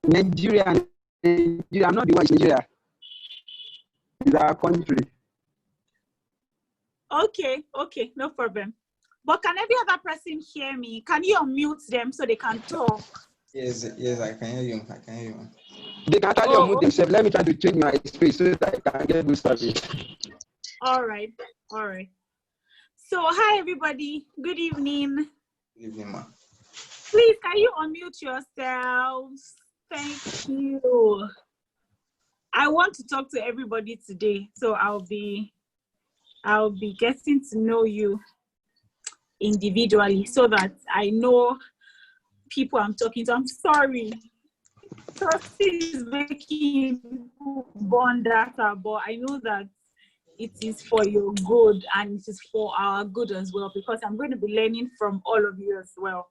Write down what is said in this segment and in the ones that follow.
Nigeria, I'm not the one in Nigeria. It's our country. Okay, no problem. But can every other person hear me? Can you unmute them so they can talk? Yes, I can hear you. They can actually unmute themselves. Let me try to change my space so that I can get good service. All right. So, hi everybody. Good evening. Good evening, ma. Please, can you unmute yourselves? Thank you. I want to talk to everybody today, so I'll be getting to know you individually so that I know people I'm talking to. I'm sorry. Trust is making people burn data, but I know that it is for your good and it is for our good as well, because I'm going to be learning from all of you as well.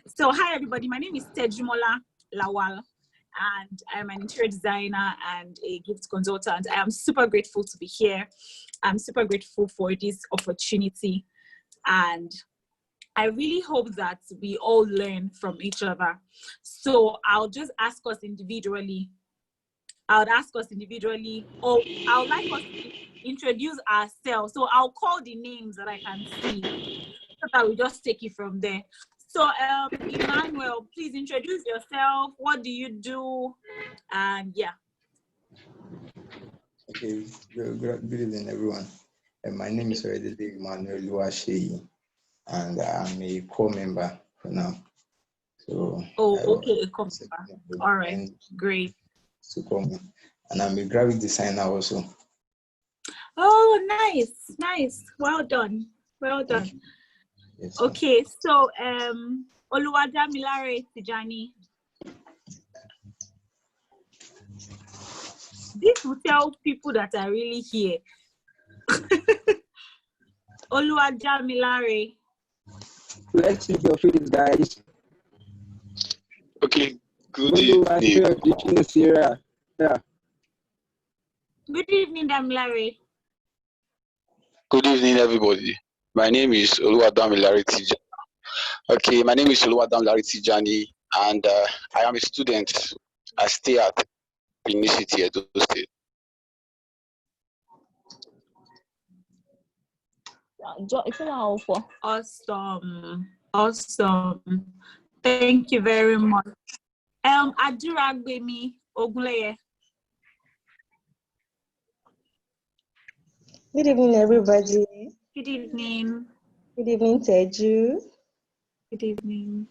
So hi everybody, my name is Tejumola Lawal and I'm an interior designer and a gift consultant. I am super grateful to be here. I'm super grateful for this opportunity and I really hope that we all learn from each other. So I'll just ask us individually. Or I would like us to introduce ourselves. So I'll call the names that I can see so that we just take it from there. So Emmanuel, please introduce yourself. What do you do? And yeah. Okay, good evening, everyone. My name is already Emmanuel Luasheyi, and I'm a core member for now. So. Okay, a core member. All right, great. To come, and I'm a graphic designer also. Oh, nice. Well done. Yes, okay, so Oluwadamilare Tijani. This will tell people that are really here. Oluwadamilare. Let's see your face, guys. Okay, good evening. Yeah. Good evening, Damilare. Good evening, everybody. My name is Oluwadamilare Tijani. Okay, my name is Oluwadamilare Tijani, and I am a student. I stay at University Edo State. Awesome. Thank you very much. Aduragbemi Ogunleye. Good evening, everybody. Good evening. Good evening, Teju. Good evening.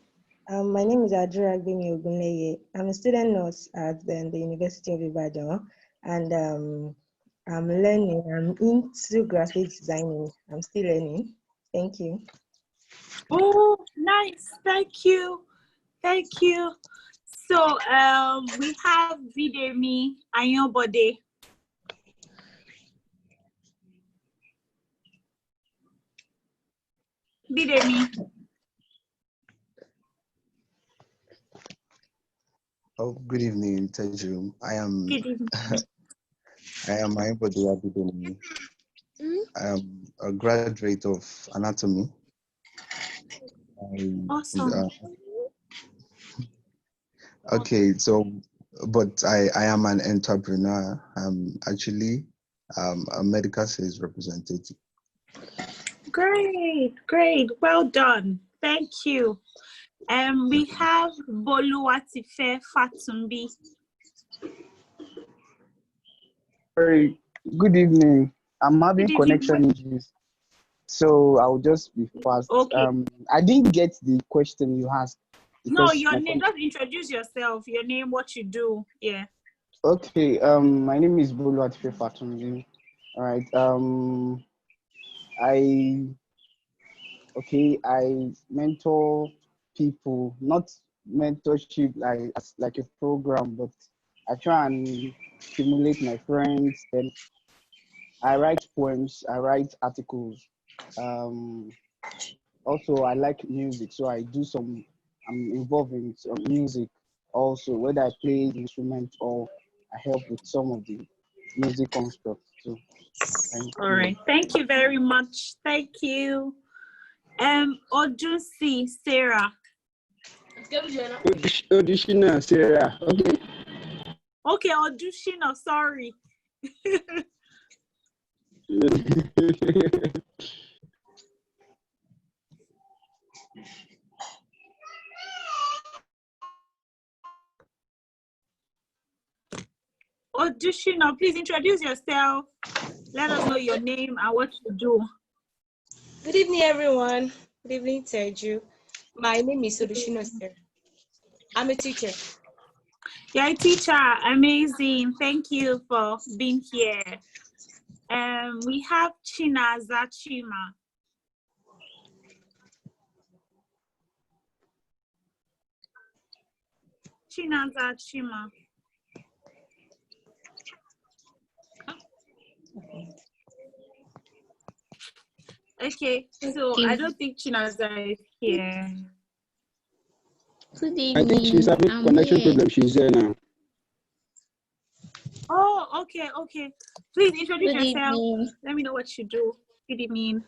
My name is Aduragbemi Ogunleye. I'm a student nurse at the University of Ibadan, and I'm learning. I'm into graphic designing. I'm still learning. Thank you. Oh, nice. Thank you. So we have Bidemi Ayobode. Bidemi. Oh, good evening, Teju. I am Ayobode Bidemi. I am a graduate of anatomy. Awesome. Okay, so, but I am an entrepreneur. I'm actually a medical sales representative. Great. Well done. Thank you. We have Boluwatife Fatumbi. Very good evening. I'm having connection issues, so I'll just be fast. Okay. I didn't get the question you asked. No, your name. Just introduce yourself. Your name, what you do. Yeah. Okay. My name is Boluwatife Fatumbi. All right. I mentor people, not mentorship like a program, but I try and stimulate my friends. Then I write poems, I write articles. Also, I like music, so I'm involved in some music also, whether I play instruments or I help with some of the music constructs too. All right. Thank you very much. Thank you. Odunsi Sarah. Auditioner, Sarah. Okay. Okay, auditioner, sorry. Auditioner, please introduce yourself. Let us know your name and what you do. Good evening, everyone. Good evening, Teju. My name is Odushino. I'm a teacher. You're a teacher. Amazing. Thank you for being here. We have Chinaza Chima. Chinaza Chima. Okay, so I don't think Chinaza is here. Good evening. I think she's having connection problem. She's there now. Oh, okay, okay. Please introduce Good yourself. evening. Let me know what you do. Good evening.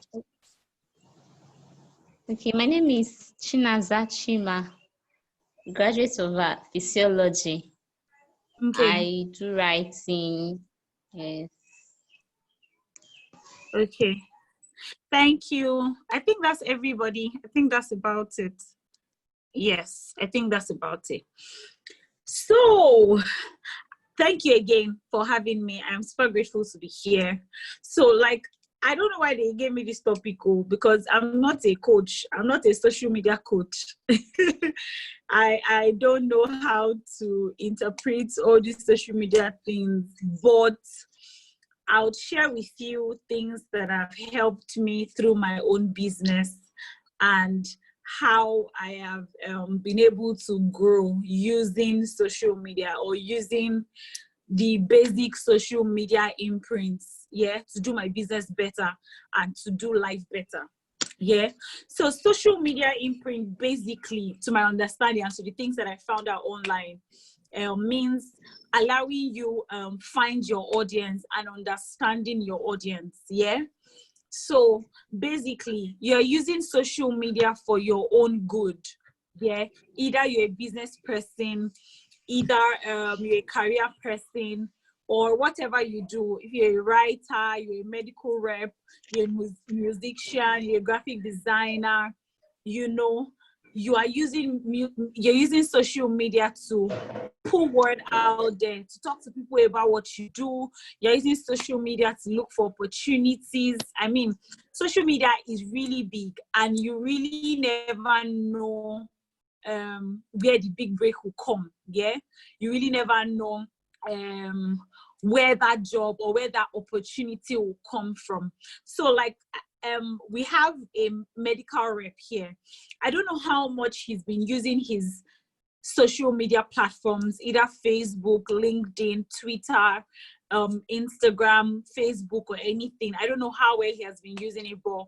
Okay, my name is Chinaza Chima, graduate of physiology. Okay. I do writing. Yes. Okay. Thank you. I think that's everybody. I think that's about it. Yes, I think that's about it. So, thank you again for having me. I'm super grateful to be here. So, like, I don't know why they gave me this topic, because I'm not a coach. I'm not a social media coach. I don't know how to interpret all these social media things, but I'll share with you things that have helped me through my own business and how I have been able to grow using social media or using the basic social media imprints, to do my business better and to do life better. So social media imprint, basically, to my understanding and to the things that I found out online, means allowing you find your audience and understanding your audience. So basically, you're using social media for your own good. Either you're a business person, either you're a career person, or whatever you do. If you're a writer, you're a medical rep, you're a musician, you're a graphic designer, you're using social media to put word out there, to talk to people about what you do. You're using social media to look for opportunities. I mean, social media is really big, and you really never know where the big break will come. You really never know where that job or where that opportunity will come from. So, like, we have a medical rep here. I don't know how much he's been using his social media platforms, either Facebook, LinkedIn, Twitter, Instagram, Facebook, or anything. I don't know how well he has been using it, but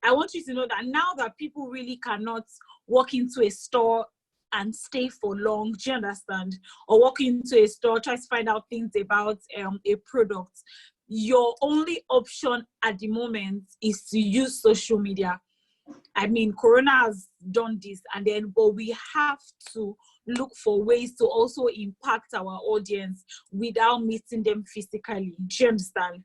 I want you to know that now that people really cannot walk into a store and stay for long, do you understand? Or walk into a store, try to find out things about a product. Your only option at the moment is to use social media. I mean, Corona has done this, but we have to look for ways to also impact our audience without meeting them physically. Do you understand?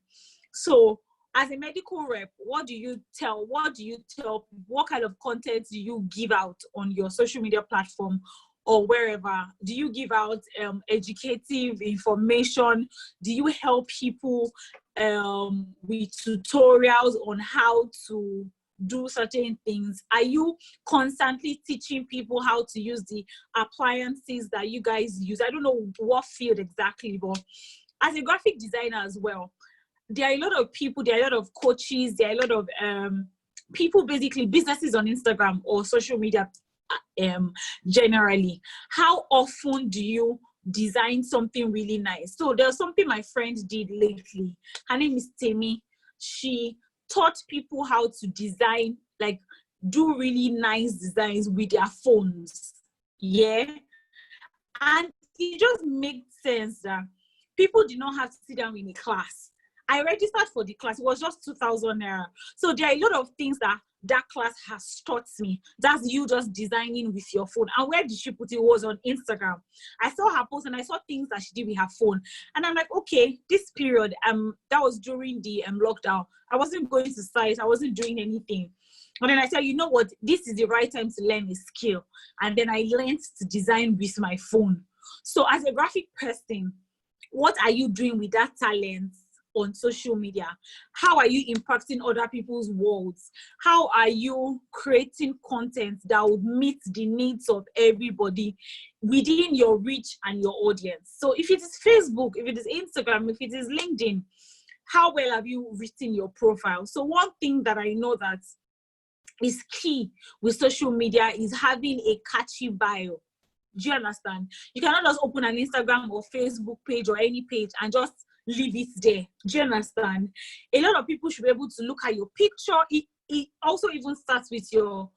So, as a medical rep, what do you tell? What kind of content do you give out on your social media platform or wherever? Do you give out educative information? Do you help people with tutorials on how to do certain things? Are you constantly teaching people how to use the appliances that you guys use? I don't know what field exactly, but as a graphic designer as well, there are a lot of people, there are a lot of coaches, there are a lot of people, basically businesses on Instagram or social media generally. How often do you design something really nice? So there's something my friend did lately. Her name is Temi. She taught people how to design, like do really nice designs with their phones. And it just makes sense that people do not have to sit down in a class I registered for the class. It was just 2,000 naira. So there are a lot of things that class has taught me. That's you just designing with your phone. And where did she put it? It was on Instagram. I saw her post and I saw things that she did with her phone. And I'm like, okay, this period, that was during the lockdown. I wasn't going to site. I wasn't doing anything. And then I said, you know what? This is the right time to learn a skill. And then I learned to design with my phone. So as a graphic person, what are you doing with that talent on social media? How are you impacting other people's worlds? How are you creating content that would meet the needs of everybody within your reach and your audience? So if it is Facebook, if it is Instagram, if it is LinkedIn, how well have you written your profile? So one thing that I know that is key with social media is having a catchy bio. Do you understand? You cannot just open an Instagram or Facebook page or any page and just leave it there. Do you understand? A lot of people should be able to look at your picture. It also even starts with your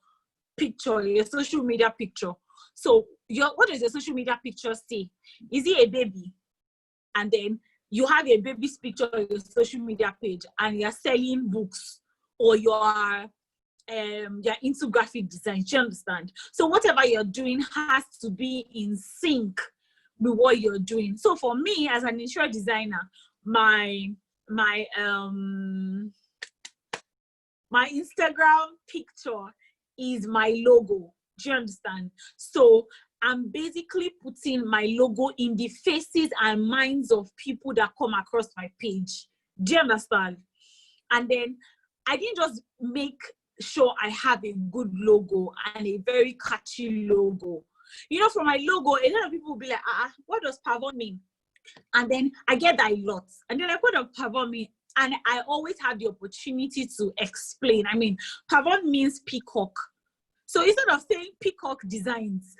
picture, your social media picture. So what does your social media picture say? Is it a baby? And then you have a baby's picture on your social media page and you're selling books, or you're into graphic design. Do you understand? So whatever you're doing has to be in sync with what you're doing. So for me as an interior designer, my Instagram picture is my logo. Do you understand? So I'm basically putting my logo in the faces and minds of people that come across my page. Do you understand? And then I didn't just make sure I have a good logo and a very catchy logo. You know, for my logo, a lot of people will be like, what does pavon mean? And then I get that a lot. And then what does pavon mean? And I always have the opportunity to explain. I mean, pavon means peacock. So instead of saying peacock designs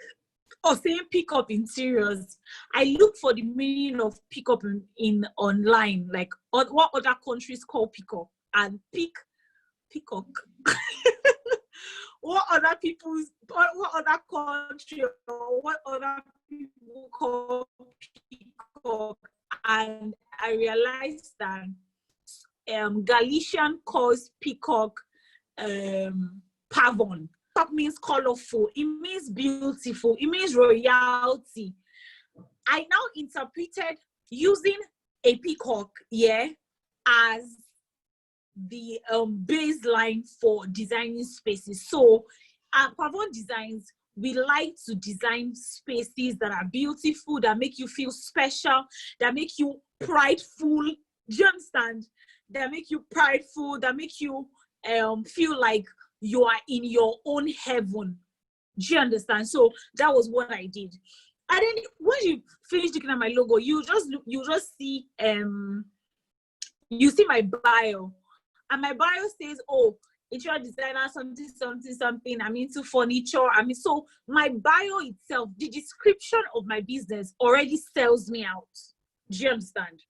or saying peacock interiors, I look for the meaning of peacock in online, like what other countries call peacock, and peacock. what other country or what other people call peacock. And I realized that Galician calls peacock pavon. Peacock means colorful, it means beautiful, it means royalty. I now interpreted using a peacock, as the baseline for designing spaces. So pavon designs, we like to design spaces that are beautiful, that make you feel special, that make you prideful. Do you understand? That make you prideful, that make you feel like you are in your own heaven. Do you understand? So that was what I did. And then when you finish looking at my logo, you just see you see my bio. And my bio says, interior designer, something. I'm into furniture. So my bio itself, the description of my business already sells me out. Do you understand?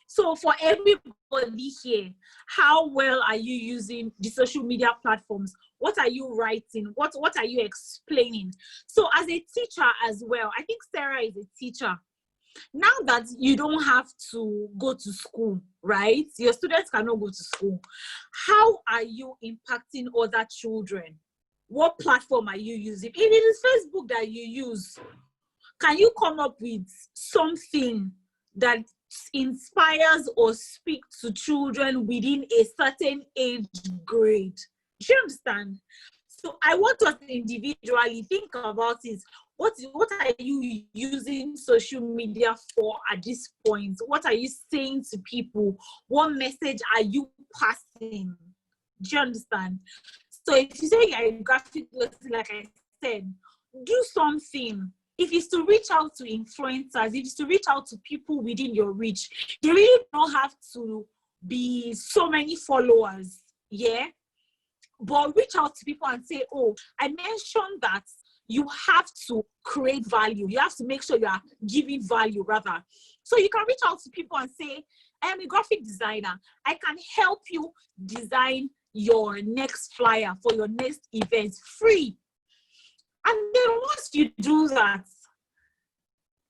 So for everybody here, how well are you using the social media platforms? What are you writing? What are you explaining? So as a teacher as well, I think Sarah is a teacher. Now that you don't have to go to school, right? Your students cannot go to school. How are you impacting other children? What platform are you using? If it is Facebook that you use, can you come up with something that inspires or speaks to children within a certain age grade? Do you understand? So I want us to individually think about it. What are you using social media for at this point? What are you saying to people? What message are you passing? Do you understand? So if you say you're a graphic person, like I said, do something. If it's to reach out to influencers, if it's to reach out to people within your reach, you really don't have to be so many followers, but reach out to people and say, I mentioned that you have to create value. You have to make sure you are giving value, rather. So you can reach out to people and say, I am a graphic designer. I can help you design your next flyer for your next event free. And then once you do that,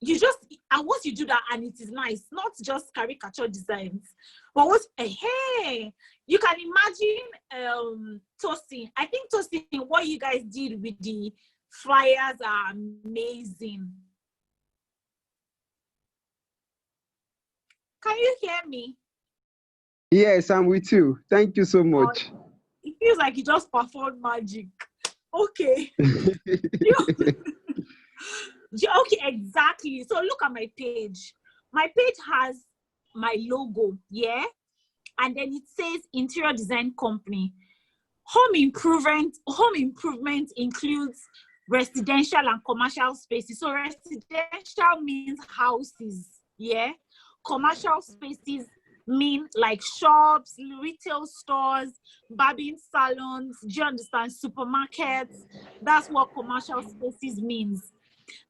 and once you do that and it is nice, not just caricature designs, but what, hey, you can imagine Toasting. I think Toasting, what you guys did with the flyers are amazing. Can you hear me? Yes, I'm with you. Thank you so much. It feels like you just performed magic. Okay. Okay, exactly. So look at my page. My page has my logo, yeah? And then it says Interior Design Company. Home improvement includes residential and commercial spaces. So residential means houses, yeah? Commercial spaces mean like shops, retail stores, barbing salons, do you understand? Supermarkets. That's what commercial spaces means.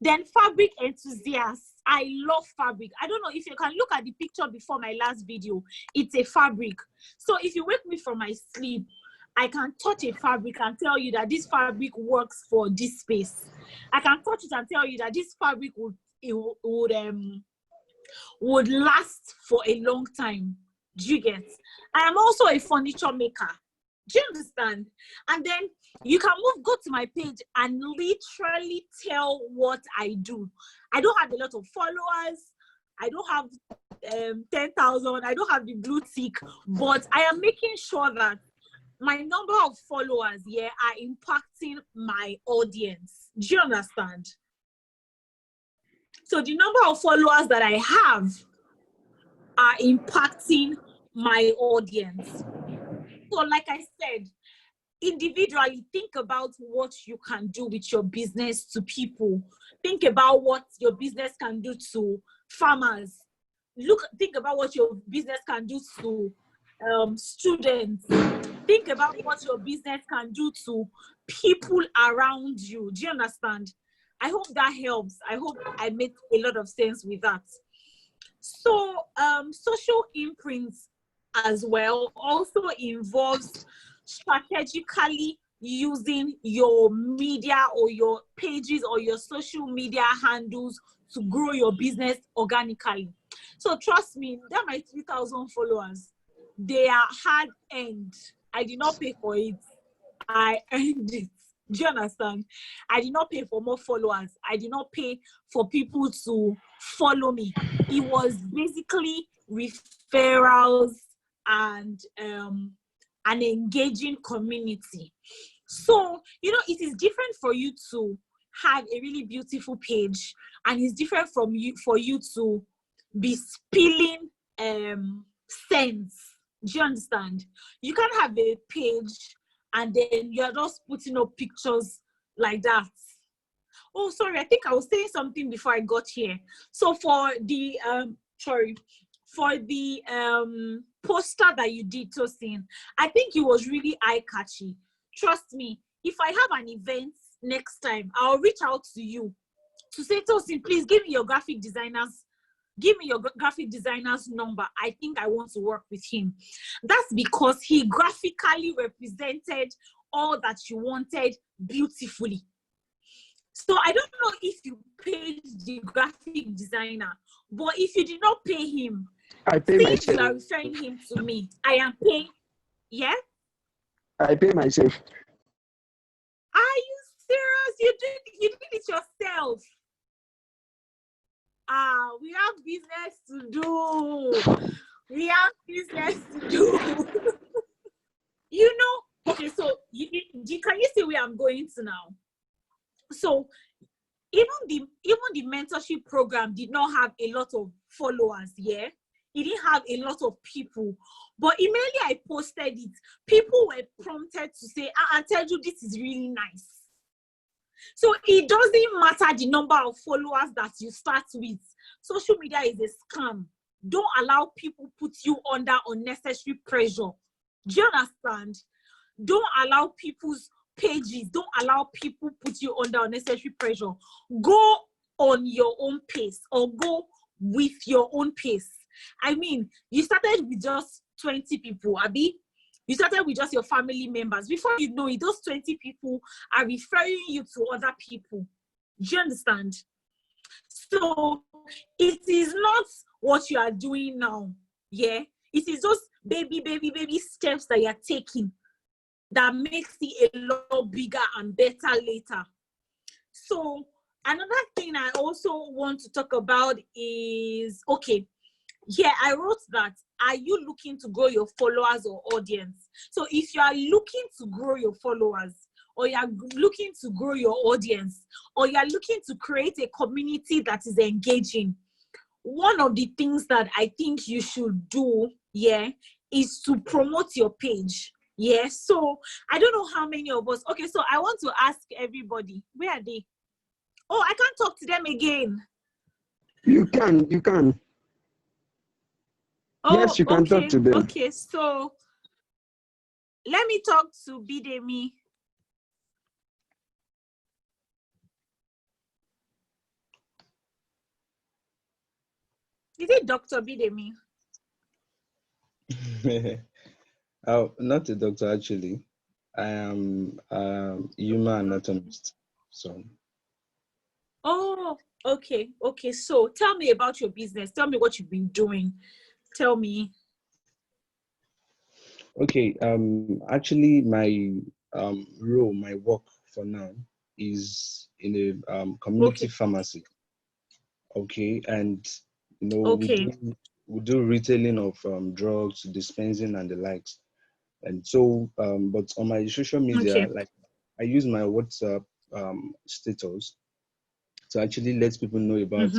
Then fabric enthusiasts. I love fabric. I don't know if you can look at the picture before my last video. It's a fabric. So if you wake me from my sleep, I can touch a fabric and tell you that this fabric works for this space. I can touch it and tell you that this fabric would last for a long time. Do you get? I am also a furniture maker. Do you understand? And then you can go to my page and literally tell what I do. I don't have a lot of followers. I don't have 10,000. I don't have the blue tick, but I am making sure that my number of followers here are impacting my audience. Do you understand? So the number of followers that I have are impacting my audience. So like I said, individually, think about what you can do with your business to people. Think about what your business can do to farmers. Think about what your business can do to students. Think about what your business can do to people around you. Do you understand? I hope that helps. I hope I made a lot of sense with that. So social imprints as well also involves strategically using your media or your pages or your social media handles to grow your business organically. So trust me, that my 3,000 followers, they are hard earned. I did not pay for it. I earned it. Do you understand? I did not pay for more followers. I did not pay for people to follow me. It was basically referrals and an engaging community. So, you know, it is different for you to have a really beautiful page, and it's different for you to be spilling sense. Do you understand? You can't have a page and then you're just putting up pictures like that. Oh, sorry, I think I was saying something before I got here. So for the poster that you did, Tosin, I think it was really eye-catchy. Trust me, if I have an event next time, I'll reach out to you to say, Tosin, please give me your graphic designer's number. I think I want to work with him. That's because he graphically represented all that you wanted beautifully. So I don't know if you paid the graphic designer, but if you did not pay him, I pay since myself. you are referring him to me, I am paying. Yeah? I pay myself. Are you serious? You did it yourself. We have business to do. We have business to do. You know, okay, so can you see where I'm going to now? So even the mentorship program did not have a lot of followers, yeah? It didn't have a lot of people. But immediately I posted it, people were prompted to say, I tell you, this is really nice. So it doesn't matter the number of followers that you start with. Social media is a scam. Don't allow people put you under unnecessary pressure. Do you understand? Don't allow people's pages. Don't allow people put you under unnecessary pressure. Go on your own pace or go with your own pace. I mean, you started with just 20 people, Abi. You started with just your family members. Before you know it, those 20 people are referring you to other people. Do you understand? So it is not what you are doing now. Yeah. It is those baby steps that you're taking that makes it a lot bigger and better later. So another thing I also want to talk about is, okay, yeah, I wrote that, are you looking to grow your followers or audience? So if you are looking to grow your followers, or you are looking to grow your audience, or you are looking to create a community that is engaging, one of the things that I think you should do, yeah, is to promote your page. Yeah, so I don't know how many of us. Okay, so I want to ask everybody, where are they? Oh, I can't talk to them again. You can. Oh, yes, you can talk to them. Okay, so let me talk to Bidemi. Is it Dr. Bidemi? Oh, not a doctor, actually. I am a human anatomist. So. Oh, okay. So tell me about your business. Tell me what you've been doing. Tell me. Okay. Actually, my role, my work for now is in a community pharmacy. Okay, and Okay. we do retailing of drugs, dispensing, and the likes. And so, but on my social media, like I use my WhatsApp status to actually let people know about,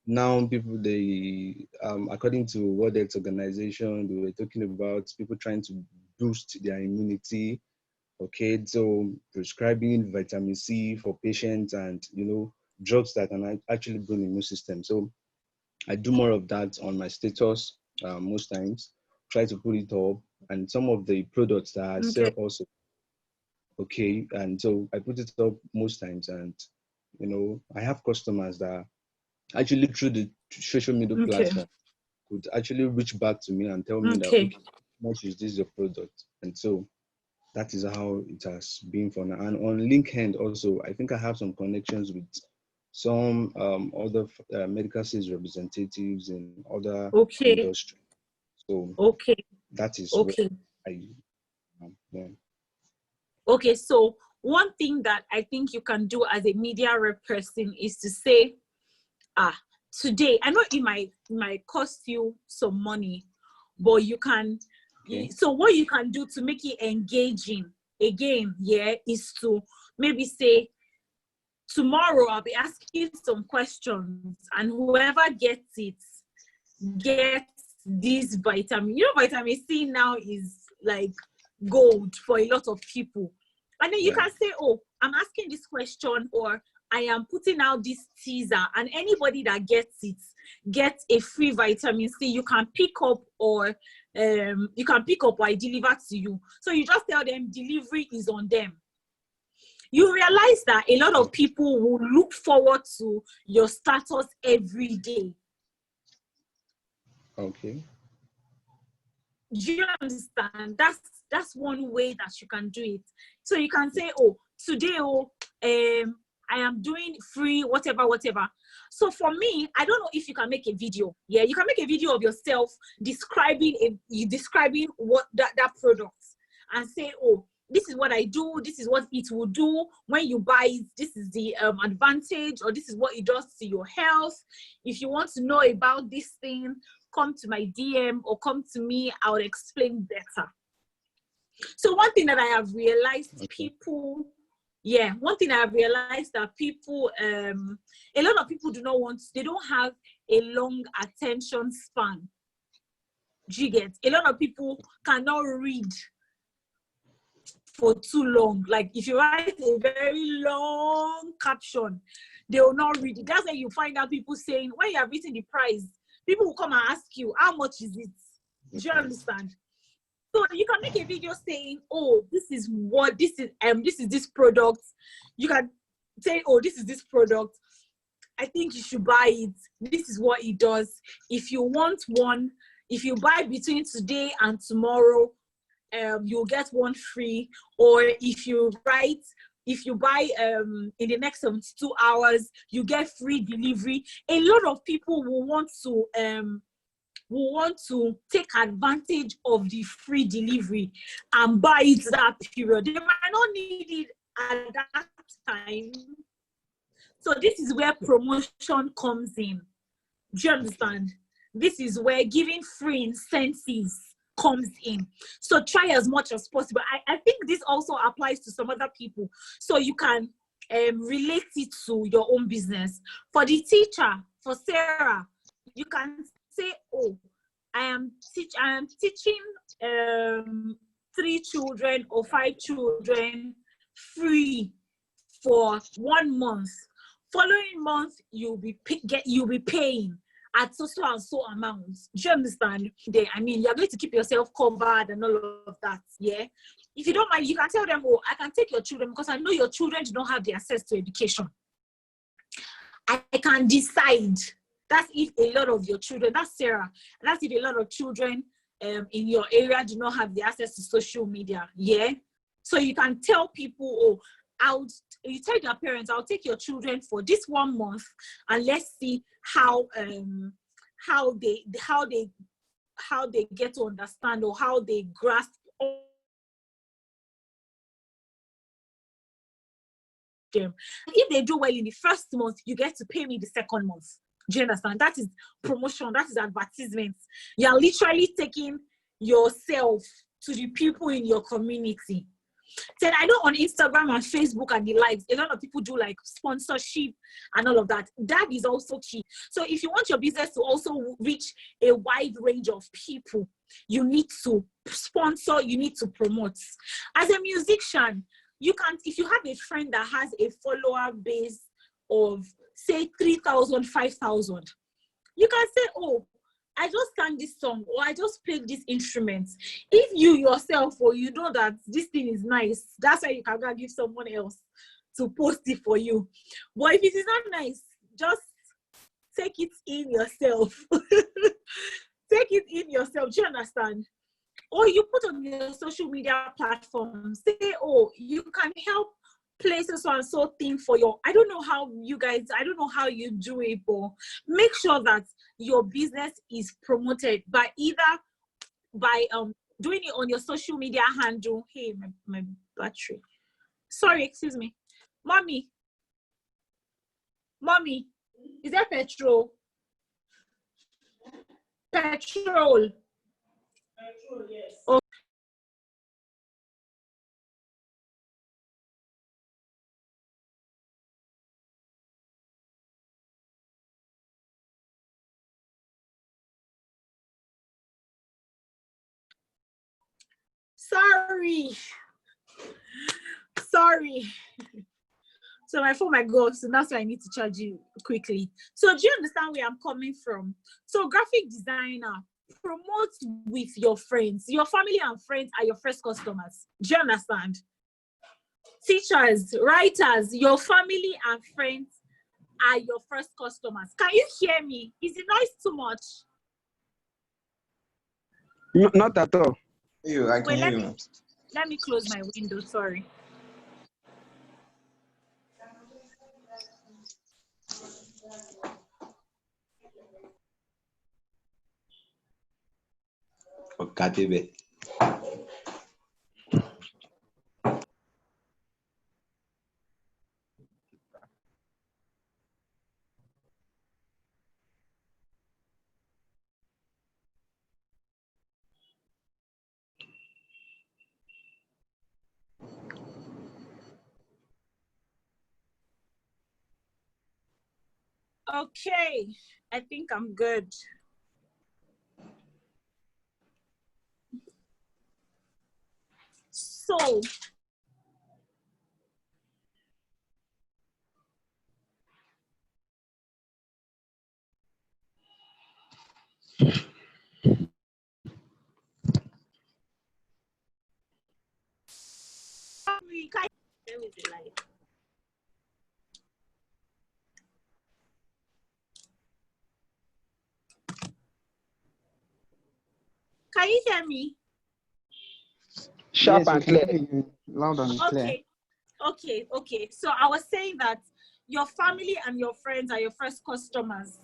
now people, they, according to World Health Organization, they were talking about people trying to boost their immunity. Okay, so prescribing vitamin C for patients and, drugs that can actually boost the immune system. So I do more of that on my status most times, try to put it up, and some of the products that I sell also. Okay, and so I put it up most times, and I have customers that actually through the social media platform could actually reach back to me and tell me that, okay, how much is this your product? And so that is how it has been for now. And on LinkedIn also, I think I have some connections with some other medical sales representatives in other industries. So that is what I yeah. Okay, so one thing that I think you can do as a media rep person is to say, today, I know it might cost you some money, but you can, so what you can do to make it engaging, again, is to maybe say, tomorrow I'll be asking some questions, and whoever gets it, gets this vitamin. Vitamin C now is like gold for a lot of people. And then you can say, oh, I'm asking this question, or I am putting out this teaser, and anybody that gets it gets a free vitamin C. You can pick up, or I deliver to you. So you just tell them delivery is on them. You realize that a lot of people will look forward to your status every day. Okay. Do you understand? That's one way that you can do it. So you can say, oh, today, I am doing free, whatever. So for me, I don't know if you can make a video. Yeah, you can make a video of yourself describing what that product, and say, oh, this is what I do, this is what it will do when you buy it, this is the advantage, or this is what it does to your health. If you want to know about this thing, come to my DM or come to me, I'll explain better. So one thing that I have realized, that people, a lot of people they don't have a long attention span. Do you get? A lot of people cannot read for too long. Like if you write a very long caption, they will not read it. That's why you find out people saying, when you have written the price, people will come and ask you, how much is it? Do you understand? So you can make a video saying, oh, this is this product. You can say, oh, this is this product. I think you should buy it. This is what it does. If you want one, if you buy between today and tomorrow, you'll get one free. Or if you write if you buy in the next 72 hours, you get free delivery. A lot of people will want to take advantage of the free delivery and buy it that period. They might not need it at that time. So this is where promotion comes in. Do you understand? This is where giving free incentives comes in. So try as much as possible. I think this also applies to some other people. So you can relate it to your own business. For the teacher, for Sarah, you can say, oh, I am teaching 3 children or 5 children free for 1 month. Following month, you'll be paying at so and so amounts. Do you understand? I mean, you're going to keep yourself covered and all of that. Yeah. If you don't mind, you can tell them, oh, I can take your children because I know your children do not have the access to education. I can decide. That's if a lot of your children, that's Sarah, that's if a lot of children in your area do not have the access to social media. Yeah. So you can tell people, oh, you tell your parents, I'll take your children for this 1 month and let's see how they get to understand or how they grasp them. If they do well in the first month, you get to pay me the second month. Do you understand? That is promotion, that is advertisement. You're literally taking yourself to the people in your community. Then I know on Instagram and Facebook and the likes, a lot of people do like sponsorship and all of that. That is also key. So if you want your business to also reach a wide range of people, you need to sponsor, you need to promote. As a musician, you can, if you have a friend that has a follower base of say 3,000, 5,000, you can say, oh, I just sang this song or I just played this instrument. If you yourself or you know that this thing is nice, that's why you can go give someone else to post it for you. But if it is not nice, just take it in yourself. Take it in yourself. Do you understand? Or you put on your social media platforms, say, oh, you can help places so and so thing for your, I don't know how you do it, but make sure that your business is promoted by doing it on your social media handle. Hey, my battery. Sorry, excuse me. Mommy, is there petrol? Petrol, yes. Okay. Sorry. So my phone might go off, so that's why I need to charge you quickly. So do you understand where I'm coming from? So graphic designer, promote with your friends. Your family and friends are your first customers. Do you understand? Teachers, writers, your family and friends are your first customers. Can you hear me? Is the noise too much? Not at all. I can hear you. Let me close my window, sorry. Okay. Okay, I think I'm good. So, can you hear me? Sharp Yes, and clear. loud and clear. Okay. Okay. So I was saying that your family and your friends are your first customers.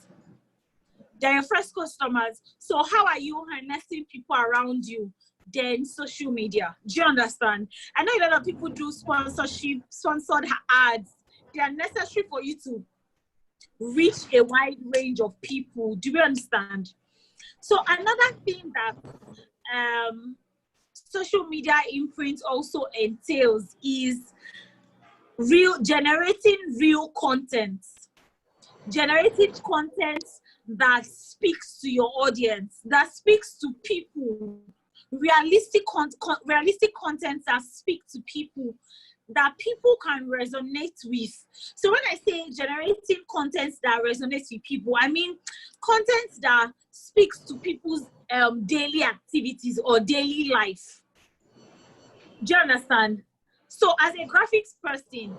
They're your first customers. So how are you harnessing people around you? Then social media. Do you understand? I know a lot of people do sponsored ads. They are necessary for you to reach a wide range of people. Do you understand? So another thing that social media imprint also entails is generating real content. Generating content that speaks to your audience, that speaks to people, realistic content that speak to people, that people can resonate with. So when I say generating content that resonates with people, I mean content that speaks to people's daily activities or daily life. Do you understand? So as a graphics person,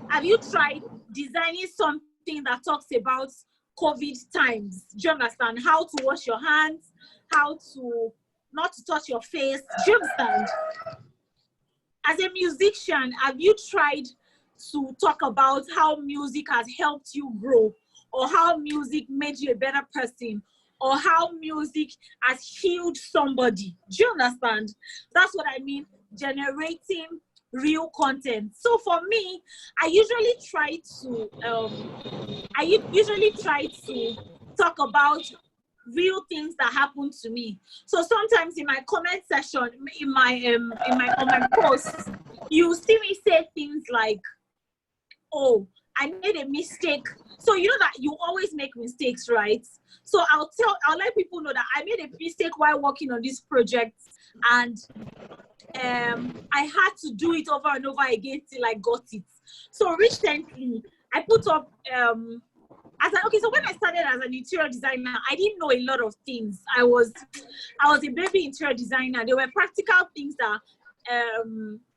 have you tried designing something that talks about COVID times? Do you understand? How to wash your hands, how to not to touch your face. Do you understand? As a musician, have you tried to talk about how music has helped you grow, or how music made you a better person, or how music has healed somebody? Do you understand? That's what I mean, generating real content. So for me, I usually try to talk about real things that happen to me. So sometimes in my comment section, on my posts, you see me say things like, "Oh, I made a mistake." So you know that you always make mistakes, right? So I'll let people know that I made a mistake while working on this project, and I had to do it over and over again till I got it. So recently, I put up so when I started as an interior designer, I didn't know a lot of things. I was a baby interior designer. There were practical things that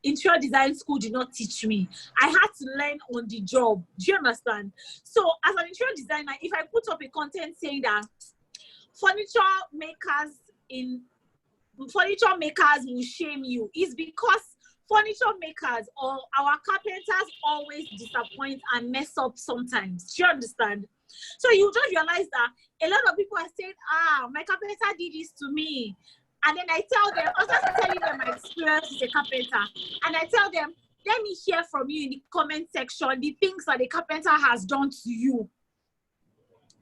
interior design school did not teach me. I had to learn on the job. Do you understand? So as an interior designer, if I put up a content saying that furniture makers will shame you, is because furniture makers or our carpenters always disappoint and mess up sometimes. Do you understand? So you just realize that a lot of people are saying, my carpenter did this to me. And then I tell them, I was just telling them my experience as a carpenter. And I tell them, let me hear from you in the comment section the things that the carpenter has done to you.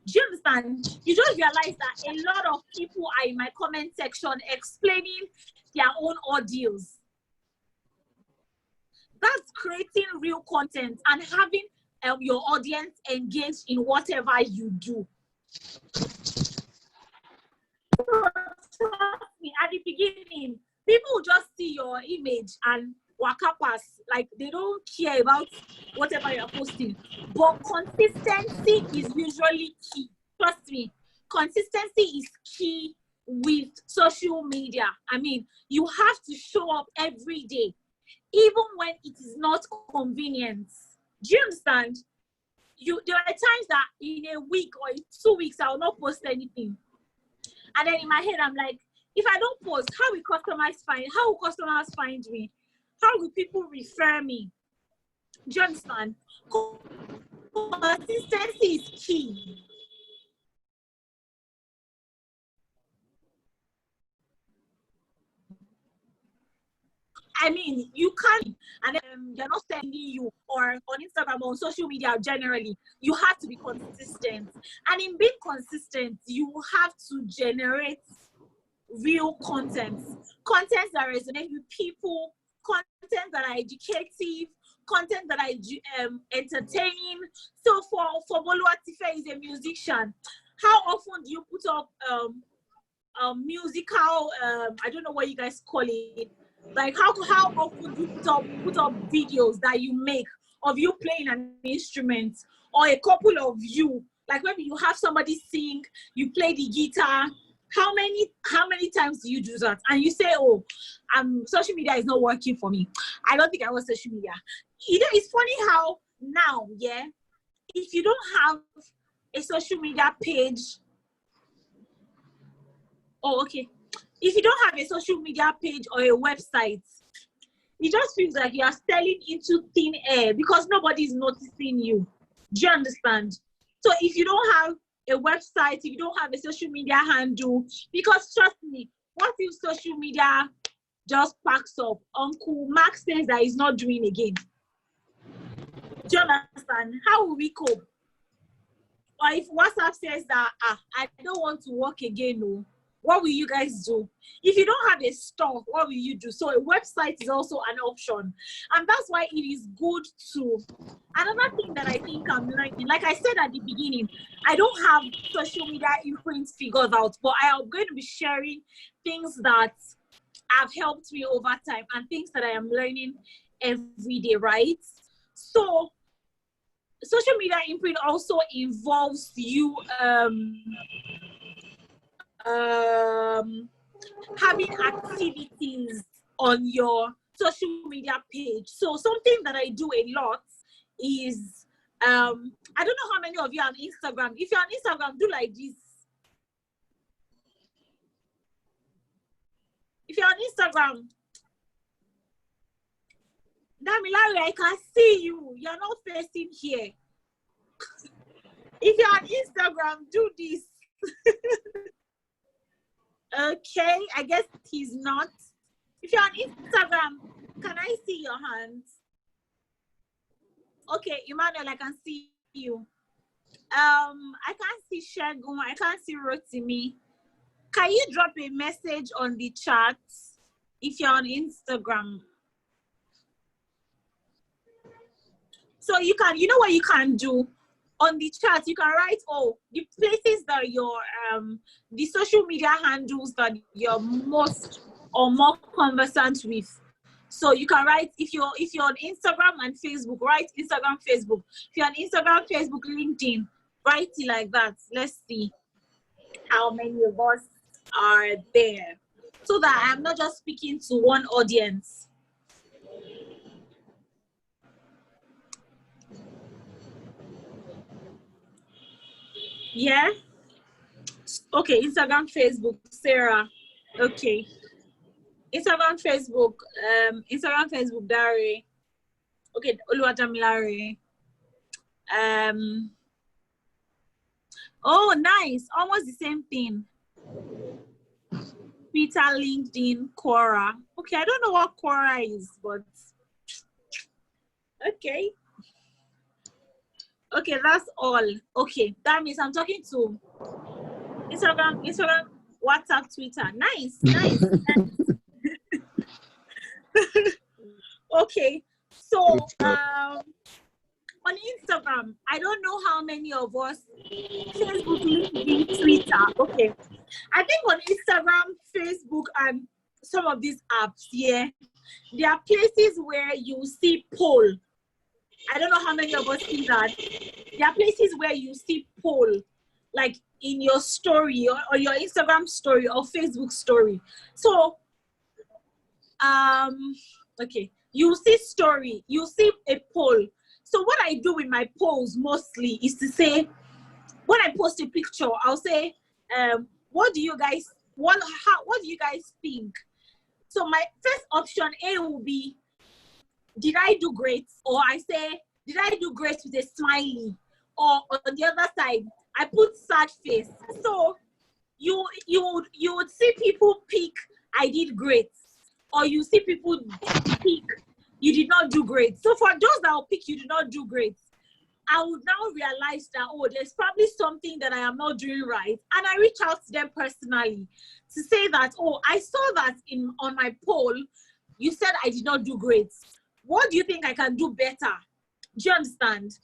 Do you understand? You just realize that a lot of people are in my comment section explaining their own ordeals. That's creating real content and having your audience engaged in whatever you do. Trust me, at the beginning, people will just see your image and waka pass, like they don't care about whatever you're posting. But consistency is usually key. Trust me, consistency is key with social media. I mean, you have to show up every day, even when it is not convenient. Do you understand? There are times that in a week or in 2 weeks, I will not post anything. And then in my head, I'm like, if I don't post, how will customers find me? How will people refer me? Do you understand? Consistency is key. I mean, you can't, and they're not sending you, or on Instagram or on social media generally. You have to be consistent. And in being consistent, you have to generate real content that resonate with people, content that are educative, content that are entertaining. So for Boluwatife is a musician. How often do you put up musical, I don't know what you guys call it, like how often do you put up videos that you make of you playing an instrument, or a couple of you, like maybe you have somebody sing, you play the guitar. How many times do you do that? And you say, oh, social media is not working for me. I don't think I want social media. You know, it's funny how now, yeah, if you don't have a social media page, if you don't have a social media page or a website, it just feels like you are staring into thin air because nobody is noticing you. Do you understand? So if you don't have a website, if you don't have a social media handle, because trust me, what if social media just packs up? Uncle Mark says that he's not doing again. Do you understand? How will we cope? Or if WhatsApp says that, I don't want to work again, no, what will you guys do? If you don't have a store, what will you do? So a website is also an option. And that's why it is good to, another thing that I think I'm learning, like I said at the beginning, I don't have social media imprints figured out, but I am going to be sharing things that have helped me over time and things that I am learning every day, right? So social media imprint also involves you having activities on your social media page. So something that I do a lot is I don't know how many of you are on Instagram. If you're on Instagram, do like this. If you're on Instagram, Damilare, I can see you. You're not facing here. If you're on Instagram, do this. Okay, I guess he's not. If you're on Instagram, can I see your hands? Okay, Emmanuel, I can see you. I can't see Shagun. I can't see Rotimi. Can you drop a message on the chat if you're on Instagram? So you can, you know what you can do? On the chat, you can write, oh, the places that your, the social media handles that you're most or more conversant with. So you can write, if you're on Instagram and Facebook, write Instagram, Facebook. If you're on Instagram, Facebook, LinkedIn, write it like that. Let's see how many of us are there. So that I'm not just speaking to one audience. Yeah. Okay, Instagram, Facebook, Sarah. Okay. Instagram, Facebook, Dari. Okay, Oluwadamilare. Oh, nice. Almost the same thing. Twitter, LinkedIn, Quora. Okay, I don't know what Quora is, but okay. Okay, that's all. Okay, that means I'm talking to Instagram, WhatsApp, Twitter. Nice, nice. Okay, so on Instagram, I don't know how many of us, Facebook, LinkedIn, Twitter. Okay, I think on Instagram, Facebook, and some of these apps, yeah, there are places where you see poll. I don't know how many of us see that. There are places where you see poll, like in your story or your Instagram story or Facebook story. So, okay, you see story, you see a poll. So what I do with my polls mostly is to say, when I post a picture, I'll say, what do you guys think? So my first option A will be, did I do great? Or I say, did I do great with a smiley? Or on the other side, I put sad face. So you would see people pick, I did great. Or you see people pick, you did not do great. So for those that will pick, you did not do great, I would now realize that, oh, there's probably something that I am not doing right. And I reach out to them personally to say that, oh, I saw that on my poll, you said I did not do great. What do you think I can do better? Do you understand?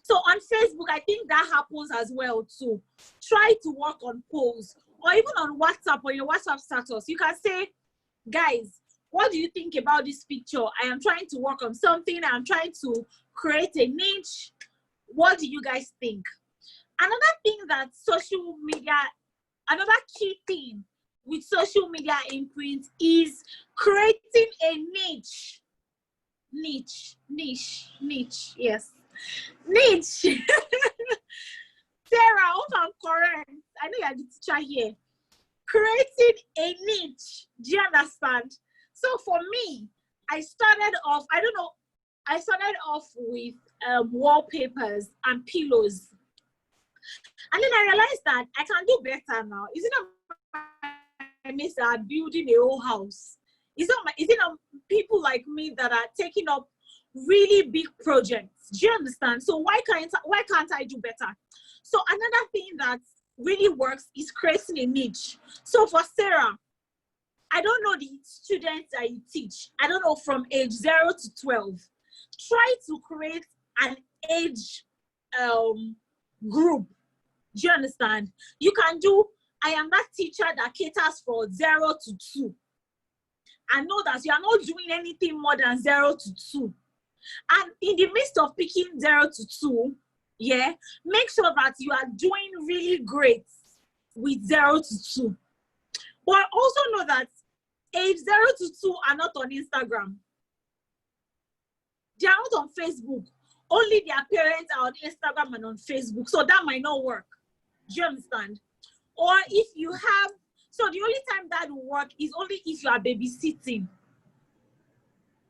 So on Facebook, I think that happens as well too. Try to work on polls, or even on WhatsApp or your WhatsApp status. You can say, guys, what do you think about this picture? I am trying to work on something. I'm trying to create a niche. What do you guys think? Another thing that social media, another key thing with social media imprint is creating a niche. Niche, yes. Niche. Sarah, I hope I'm correct. I know you're the teacher here. Creating a niche. Do you understand? So for me, I started off, I started off with wallpapers and pillows. And then I realized that I can do better now. Is it not my mates that are building a whole house? Is it not people like me that are taking up really big projects? Do you understand? So why can't I do better? So another thing that really works is creating a niche. So for Sarah, I don't know the students that you teach. I don't know from age 0 to 12. Try to create an age group. Do you understand? You can do, I am that teacher that caters for 0 to 2. I know that you are not doing anything more than 0 to 2. And in the midst of picking 0 to 2, yeah, make sure that you are doing really great with 0 to 2. But also know that age 0 to 2 are not on Instagram. They are not on Facebook. Only their parents are on Instagram and on Facebook. So that might not work. Do you understand? Or if you have, so the only time that will work is only if you are babysitting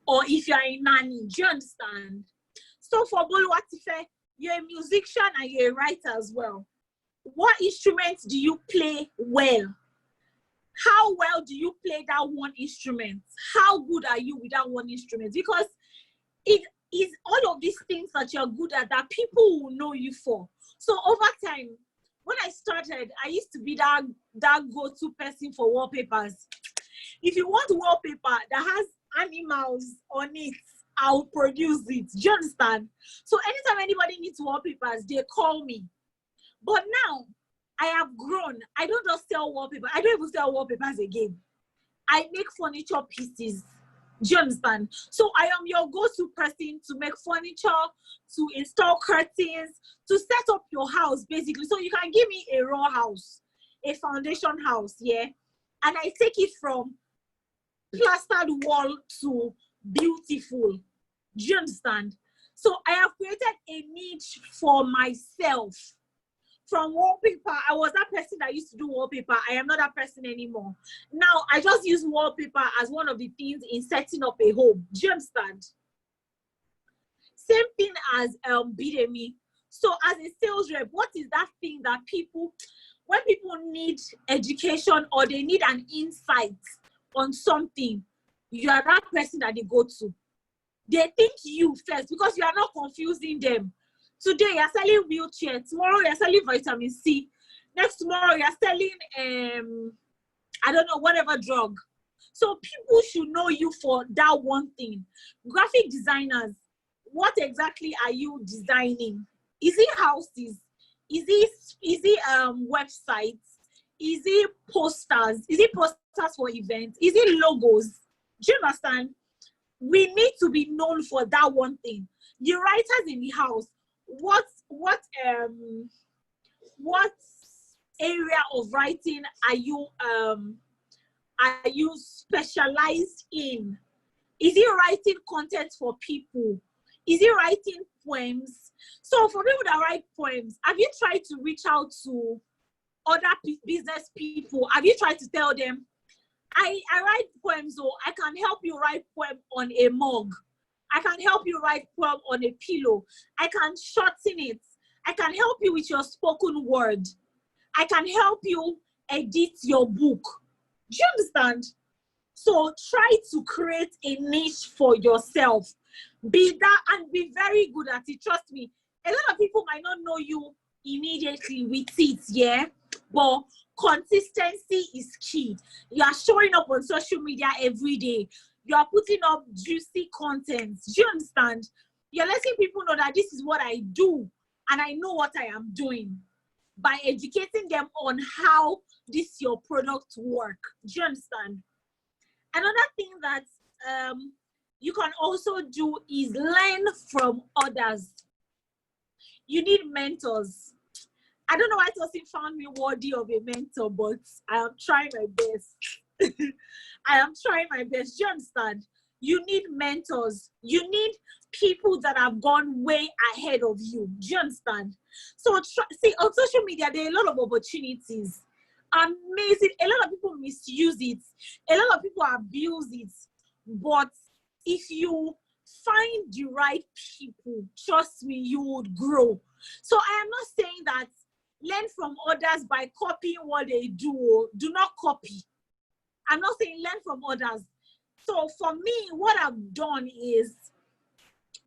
or if you are a nanny. Do you understand? So for Boluwatife, you're a musician and you're a writer as well. What instruments do you play well? How well do you play that one instrument? How good are you with that one instrument? Because it is all of these things that you're good at that people will know you for. So over time, when I started, I used to be that go-to person for wallpapers. If you want wallpaper that has animals on it, I'll produce it. Do you understand? So anytime anybody needs wallpapers, they call me. But now, I have grown. I don't just sell wallpaper. I don't even sell wallpapers again. I make furniture pieces. Do you understand? So I am your go-to person to make furniture, to install curtains, to set up your house, basically. So you can give me a raw house, a foundation house, yeah? And I take it from plastered wall to beautiful. Do you understand? So I have created a niche for myself. From wallpaper, I was that person that used to do wallpaper. I am not that person anymore. Now, I just use wallpaper as one of the things in setting up a home. Do you understand? Same thing as Bidemi. So as a sales rep, what is that thing that people, when people need education or they need an insight on something, you are that person that they go to. They think you first because you are not confusing them. Today, you're selling wheelchair. Tomorrow, you're selling vitamin C. Next tomorrow, you're selling, I don't know, whatever drug. So people should know you for that one thing. Graphic designers, what exactly are you designing? Is it houses? Is it websites? Is it posters? Is it posters for events? Is it logos? Do you understand? We need to be known for that one thing. You writers in the house, what area of writing are you specialized in? Is it writing content for people? Is it writing poems? So for people that write poems, have you tried to reach out to other business people? Have you tried to tell them, I write poems, so I can help you write poem on a mug. I can help you write poem on a pillow. I can shorten it. I can help you with your spoken word. I can help you edit your book. Do you understand? So try to create a niche for yourself. Be that and be very good at it. Trust me, a lot of people might not know you immediately with it, yeah? But consistency is key. You are showing up on social media every day. You are putting up juicy content. Do you understand? You're letting people know that this is what I do and I know what I am doing by educating them on how this your product work. Do you understand? Another thing that you can also do is learn from others. You need mentors. I don't know why Tosin found me worthy of a mentor, but I am trying my best. I am trying my best. Do you understand? You need mentors. You need people that have gone way ahead of you. Do you understand? So see, on social media, there are a lot of opportunities. Amazing. A lot of people misuse it. A lot of people abuse it. But if you find the right people, trust me, you would grow. So I am not saying that learn from others by copying what they do. Do not copy. I'm not saying learn from others. So for me, what I've done is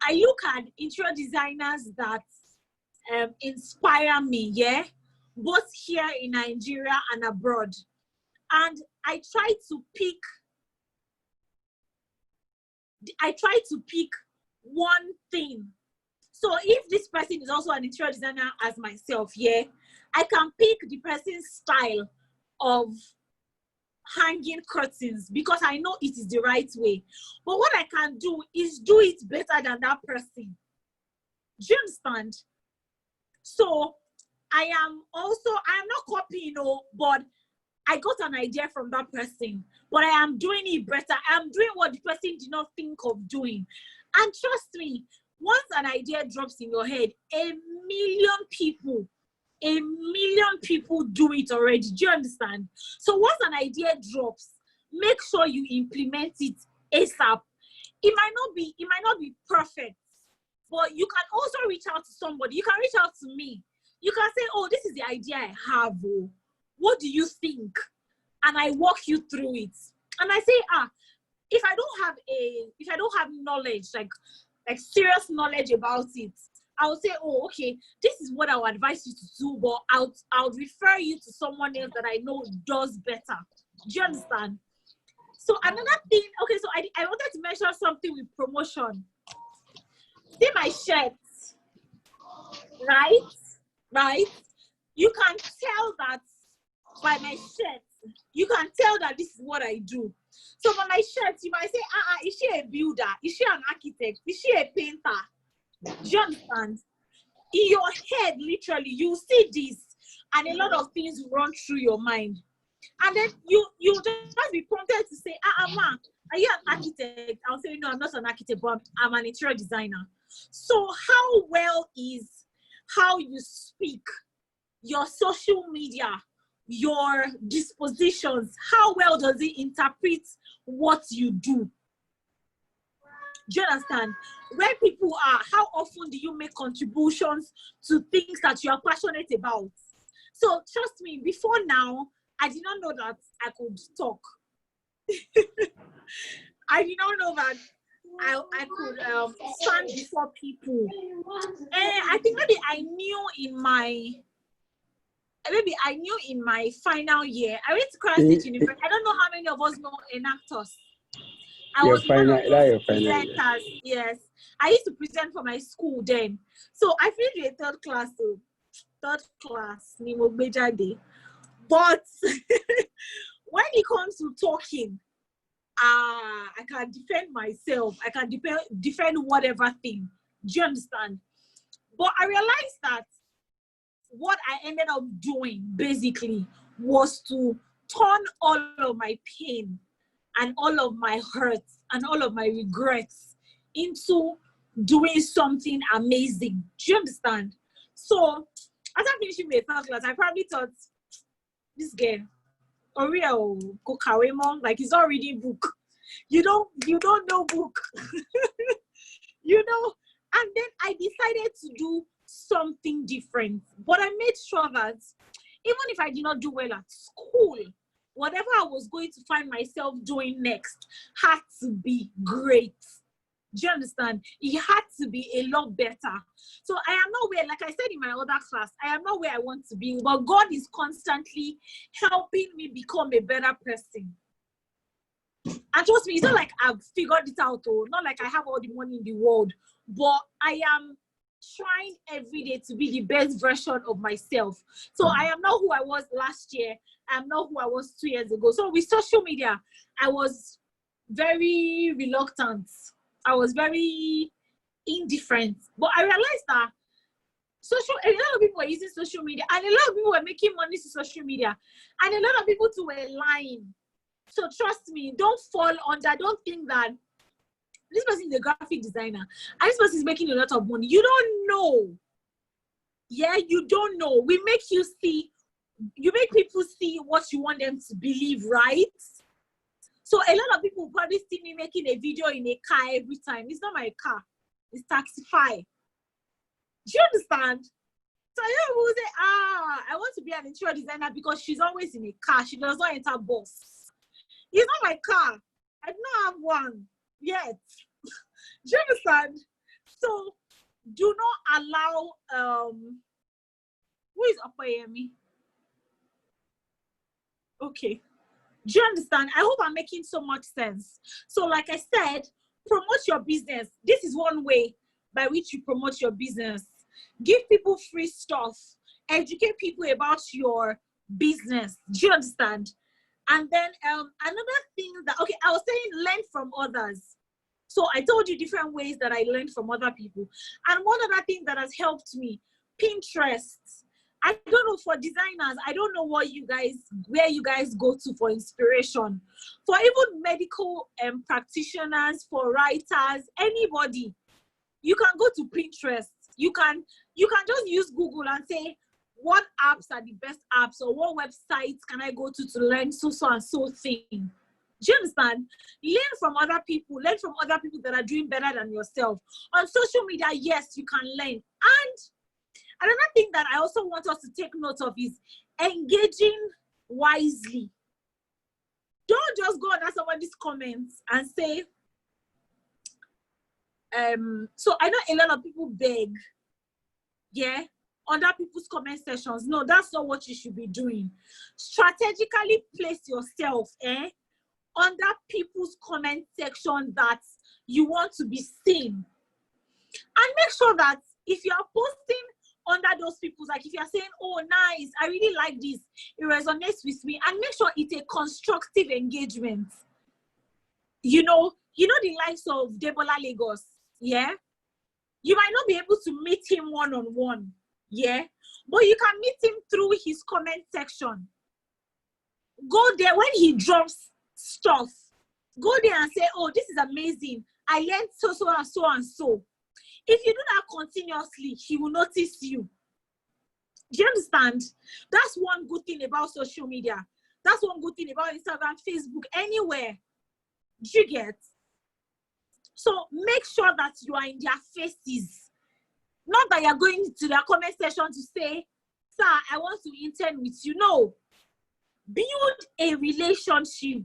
I look at interior designers that inspire me, yeah, both here in Nigeria and abroad. And I try to pick one thing. So if this person is also an interior designer as myself, yeah, I can pick the person's style of hanging curtains because I know it is the right way. But what I can do is do it better than that person. Do you understand? So I am not copying, but I got an idea from that person, but I am doing it better. I'm doing what the person did not think of doing. And trust me, once an idea drops in your head, a million people do it already. Do you understand? So once an idea drops, make sure you implement it ASAP. It might not be perfect, but you can also reach out to somebody. You can reach out to me. You can say, oh, this is the idea I have. Oh, what do you think? And I walk you through it. And I say, if I don't have knowledge, like serious knowledge about it, I would say, oh, okay, this is what I would advise you to do, but I'll refer you to someone else that I know does better. Do you understand? So another thing, okay, so I wanted to mention something with promotion. See my shirts, right? You can tell that by my shirt. You can tell that this is what I do. So by my shirt, you might say, is she a builder? Is she an architect? Is she a painter? Do you understand? In your head, literally, you see this, and a lot of things run through your mind. And then you just be prompted to say, ma, are you an architect? I'll say, no, I'm not an architect, but I'm an interior designer. So how well is how you speak, your social media, your dispositions, how well does it interpret what you do? Do you understand? Where people are, how often do you make contributions to things that you are passionate about? So trust me, before now, I did not know that I could talk. I did not know that I could stand before people. And I think maybe I knew in my final year. I went to Cross State University. I don't know how many of us know Enactus. I was one of those presenters. Yes, I used to present for my school then. So I finished a third class, Nimo Bejade. But when it comes to talking, I can defend myself. I can defend whatever thing. Do you understand? But I realized that what I ended up doing basically was to turn all of my pain and all of my hurts and all of my regrets into doing something amazing. Do you understand? So after finishing my third class, I probably thought, this girl, like he's not reading book. You don't know book. You know, and then I decided to do something different. But I made sure that even if I did not do well at school, whatever I was going to find myself doing next had to be great. Do you understand? It had to be a lot better. So I am not where, like I said in my other class, I am not where I want to be, but God is constantly helping me become a better person. And trust me, it's not like I've figured it out, or not like I have all the money in the world, but I am trying every day to be the best version of myself. So I am not who I was last year. I am not who I was 2 years ago. So with social media, I was very reluctant. I was very indifferent. But I realized that a lot of people were using social media, and a lot of people were making money to social media, and a lot of people too were lying. So trust me, don't fall under, don't think that this person is a graphic designer and this person is making a lot of money. You don't know. Yeah, you don't know. We make you see, you make people see what you want them to believe, right? So a lot of people will probably see me making a video in a car every time. It's not my car. It's Taxify. Do you understand? So you will say, I want to be an interior designer because she's always in a car. She does not enter bus. It's not my car. I do not have one yet. Do you understand? So do not allow who is Opayemi? Okay. Do you understand? I hope I'm making so much sense. So like I said, promote your business. This is one way by which you promote your business. Give people free stuff. Educate people about your business. Do you understand? And then another thing that, okay, I was saying learn from others. So I told you different ways that I learned from other people. And one other thing that has helped me, Pinterest. I don't know, for designers, I don't know where you guys go to for inspiration. For even medical practitioners, for writers, anybody, you can go to Pinterest. You can just use Google and say, what apps are the best apps, or what websites can I go to learn so and so thing? Do you understand? Learn from other people. Learn from other people that are doing better than yourself. On social media, yes, you can learn. And another thing that I also want us to take note of is engaging wisely. Don't just go under somebody's comments and say, so I know a lot of people beg, yeah, under people's comment sections. No, that's not what you should be doing. Strategically place yourself under people's comment section that you want to be seen. And make sure that if you are posting under those people's, like if you're saying, oh, nice, I really like this, it resonates with me, and make sure it's a constructive engagement. You know the likes of Debola Lagos, yeah? You might not be able to meet him one-on-one, yeah? But you can meet him through his comment section. Go there when he drops stuff. Go there and say, oh, this is amazing. I learned so and so and so. If you do that continuously, he will notice you. Do you understand? That's one good thing about social media. That's one good thing about Instagram, Facebook, anywhere. Do you get? So make sure that you are in their faces. Not that you're going to their comment section to say, sir, I want to intern with you. No. Build a relationship.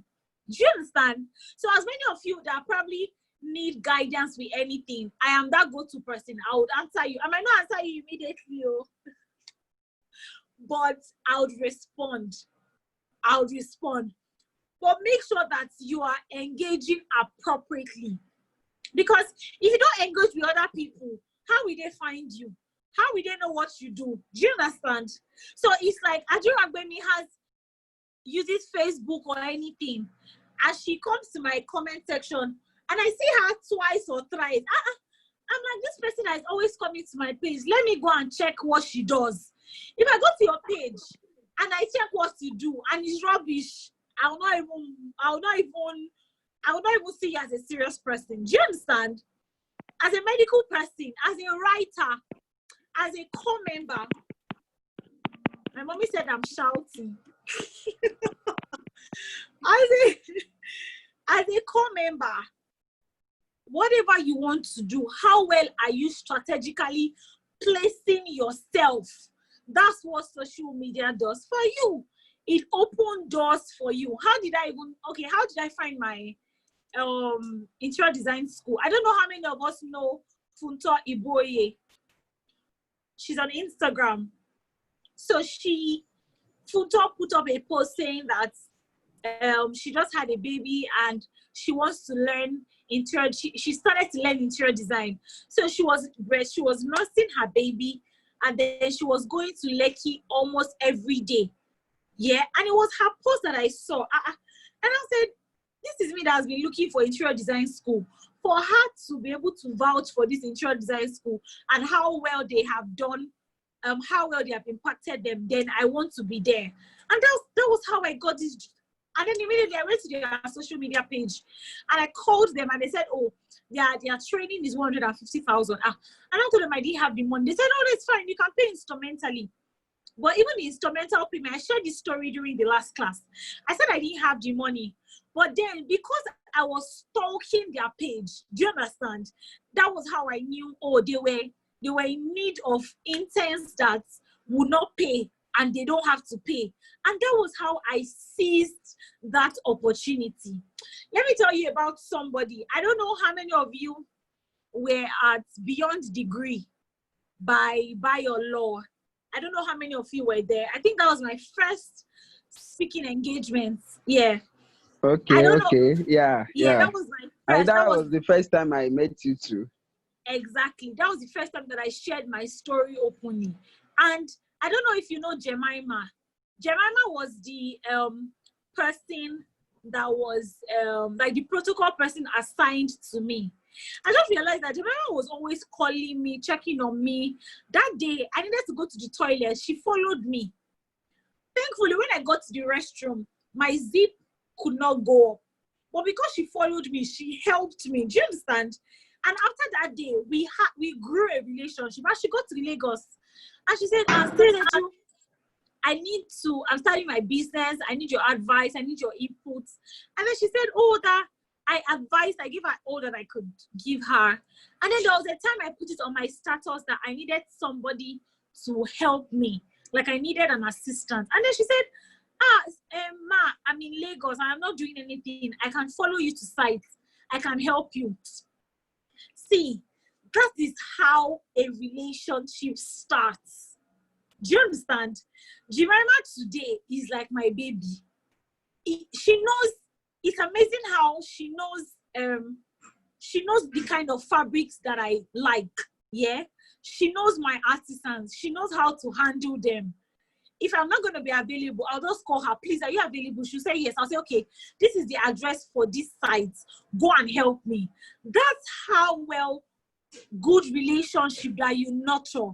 Do you understand? So as many of you that probably need guidance with anything, I am that go-to person. I would answer you. I might not answer you immediately, but I would respond. But make sure that you are engaging appropriately. Because if you don't engage with other people, how will they find you? How will they know what you do? Do you understand? So it's like Adjura Agbemi uses Facebook or anything, and she comes to my comment section, and I see her twice or thrice. I'm like, this person that is always coming to my page, let me go and check what she does. If I go to your page and I check what you do and it's rubbish, I will not even see you as a serious person. Do you understand? As a medical person, as a writer, as a core member, my mommy said I'm shouting. as a core member, whatever you want to do, how well are you strategically placing yourself? That's what social media does for you. It opened doors for you. How did I find my interior design school? I don't know how many of us know Funto Iboye. She's on Instagram. So Funto put up a post saying that she just had a baby and she wants to learn interior. She started to learn interior design. So she was nursing her baby, and then she was going to Lekki almost every day. Yeah, and it was her post that I saw. And I said, this is me that has been looking for interior design school. For her to be able to vouch for this interior design school and how well they have done, how well they have impacted them, then I want to be there. And that was how I got this. And then immediately I went to their social media page and I called them and they said, oh, their training is 150,000. And I told them I didn't have the money. They said, oh, that's fine. You can pay instrumentally. But even the instrumental payment, I shared this story during the last class. I said I didn't have the money. But then because I was stalking their page, do you understand? That was how I knew, oh, they were in need of interns that would not pay and they don't have to pay. And that was how I seized that opportunity. Let me tell you about somebody. I don't know how many of you were at Beyond Degree by your law. I don't know how many of you were there. I think that was my first speaking engagement. Yeah. Okay, I don't okay. know. Yeah. That was my first. And that was the first time I met you too. Exactly. That was the first time that I shared my story openly. And I don't know if you know Jemima. Jemima was the person that was like the protocol person assigned to me. I just realized that Jemima was always calling me, checking on me. That day, I needed to go to the toilet. She followed me. Thankfully, when I got to the restroom, my zip could not go up. But because she followed me, she helped me. Do you understand? And after that day, we grew a relationship. And she got to Lagos. And she said, I'm starting my business. I need your advice. I need your input. And then she said, oh, that I gave her all that I could give her. And then there was a time I put it on my status that I needed somebody to help me. Like I needed an assistant. And then she said, Ma, I'm in Lagos. I'm not doing anything. I can follow you to site. I can help you. See, that is how a relationship starts. Do you understand? Jemima today is like my baby. She knows, it's amazing how she knows the kind of fabrics that I like. Yeah. She knows my artisans. She knows how to handle them. If I'm not going to be available, I'll just call her. Please, are you available? She'll say yes. I'll say, okay, this is the address for this site. Go and help me. That's how well good relationship that you nurture.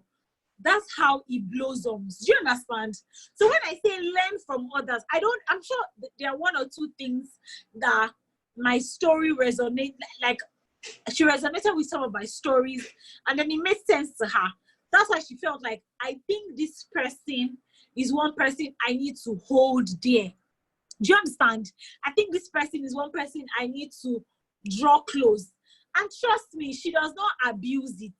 That's how it blossoms. Do you understand? So when I say learn from others, I'm sure there are one or two things that my story resonates, like she resonated with some of my stories, and then it made sense to her. That's why she felt like, I think this person is one person I need to hold dear. Do you understand? I think this person is one person I need to draw close. And trust me, she does not abuse it.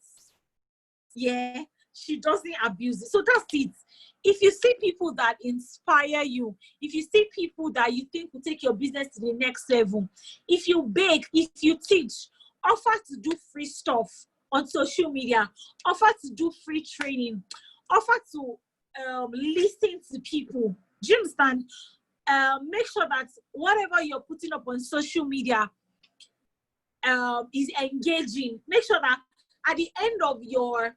Yeah, she doesn't abuse it. So that's it. If you see people that inspire you, if you see people that you think will take your business to the next level, if you bake, if you teach, offer to do free stuff on social media, offer to do free training, offer to listen to people. Do you understand? Make sure that whatever you're putting up on social media is engaging. Make sure that at the end of your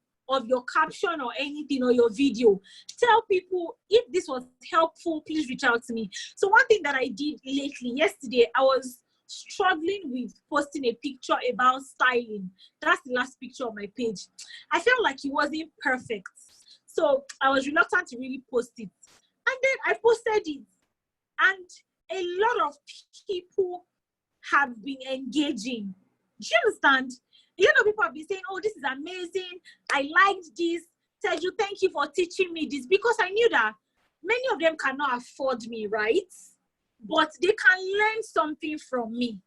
caption or anything, or your video, tell people, if this was helpful, please reach out to me. So one thing that I did yesterday, I was struggling with posting a picture about styling. That's the last picture on my page. I felt like it wasn't perfect. So I was reluctant to really post it. And then I posted it. And a lot of people have been engaging. Do you understand? People have been saying, oh, this is amazing. I liked this. Teju, thank you for teaching me this. Because I knew that many of them cannot afford me, right? But they can learn something from me.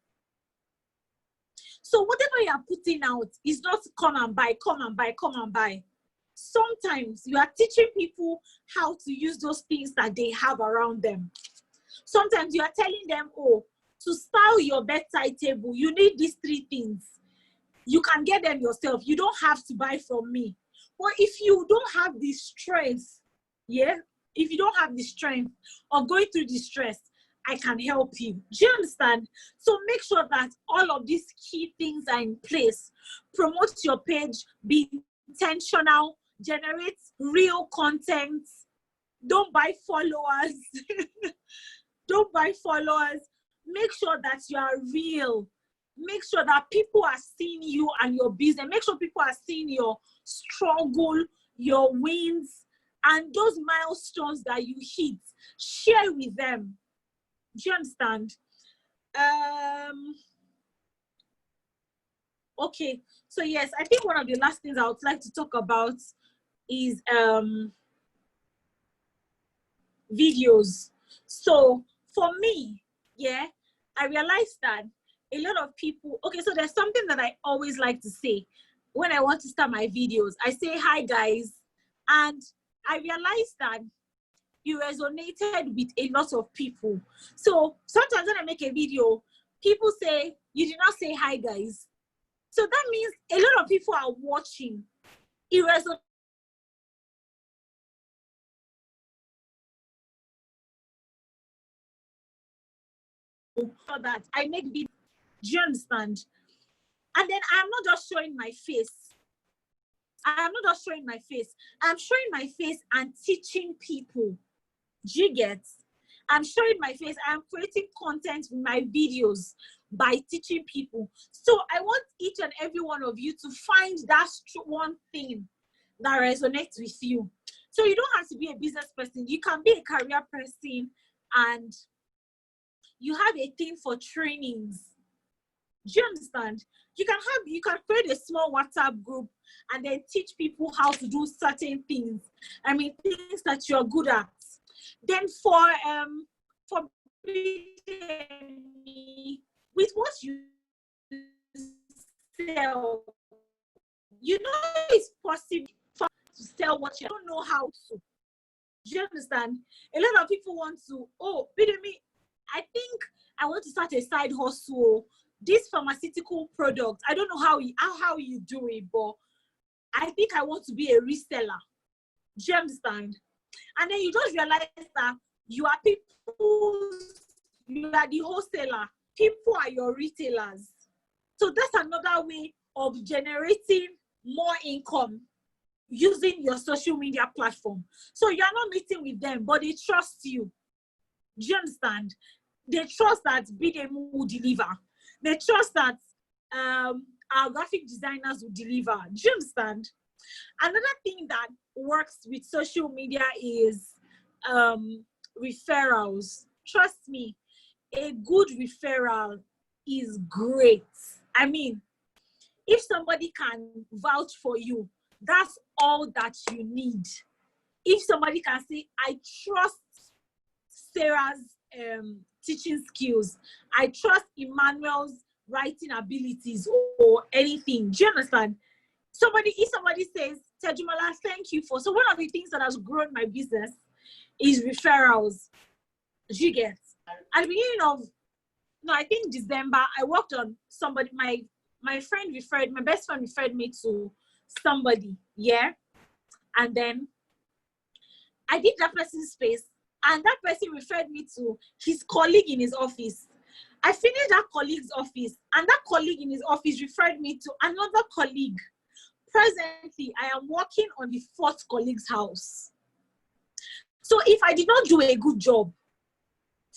So whatever you are putting out is not come and buy, come and buy, come and buy. Sometimes you are teaching people how to use those things that they have around them. Sometimes you are telling them, oh, to style your bedside table, you need these 3 things. You can get them yourself. You don't have to buy from me. But if you don't have the strength, if you don't have the strength of going through the stress, I can help you. Do you understand? So make sure that all of these key things are in place. Promote your page, be intentional, generate real content. Don't buy followers. Don't buy followers. Make sure that you are real. Make sure that people are seeing you and your business. Make sure people are seeing your struggle, your wins, and those milestones that you hit. Share with them. Do you understand? Okay. So yes, I think one of the last things I would like to talk about is videos. So for me, I realized that a lot of people, okay, so there's something that I always like to say when I want to start my videos. I say, hi guys. And I realized that it resonated with a lot of people. So sometimes when I make a video, people say, you did not say hi guys. So that means a lot of people are watching. It resonates. So that I make videos. Do you understand? And then I'm not just showing my face. I'm not just showing my face. I'm showing my face and teaching people. Do you get? I'm showing my face. I'm creating content with my videos by teaching people. So I want each and every one of you to find that one thing that resonates with you. So you don't have to be a business person. You can be a career person and you have a thing for trainings. Do you understand? You can create a small WhatsApp group and then teach people how to do certain things. I mean, things that you're good at. Then for with what you sell, you know it's possible to sell what you don't know how to. Do you understand? A lot of people want to, oh, me, I think I want to start a side hustle. This pharmaceutical product, I don't know how you do it, but I think I want to be a reseller. Do you understand? And then you just realize that you are the wholesaler. People are your retailers. So that's another way of generating more income using your social media platform. So you're not meeting with them, but they trust you. Do you understand? They trust that BDM will deliver. They trust that our graphic designers will deliver. Do you understand? Another thing that works with social media is referrals. Trust me, a good referral is great. I mean, if somebody can vouch for you, that's all that you need. If somebody can say, I trust Sarah's teaching skills, I trust Emmanuel's writing abilities or anything. Do you understand? If somebody says, Tejumala, thank you for. So one of the things that has grown my business is referrals. Do you get? At the beginning of, I think December, I worked on somebody, my best friend referred me to somebody, yeah? And then I did that person's space, and that person referred me to his colleague in his office. I finished that colleague's office, and that colleague in his office referred me to another colleague. Presently, I am working on the 4th colleague's house. So if I did not do a good job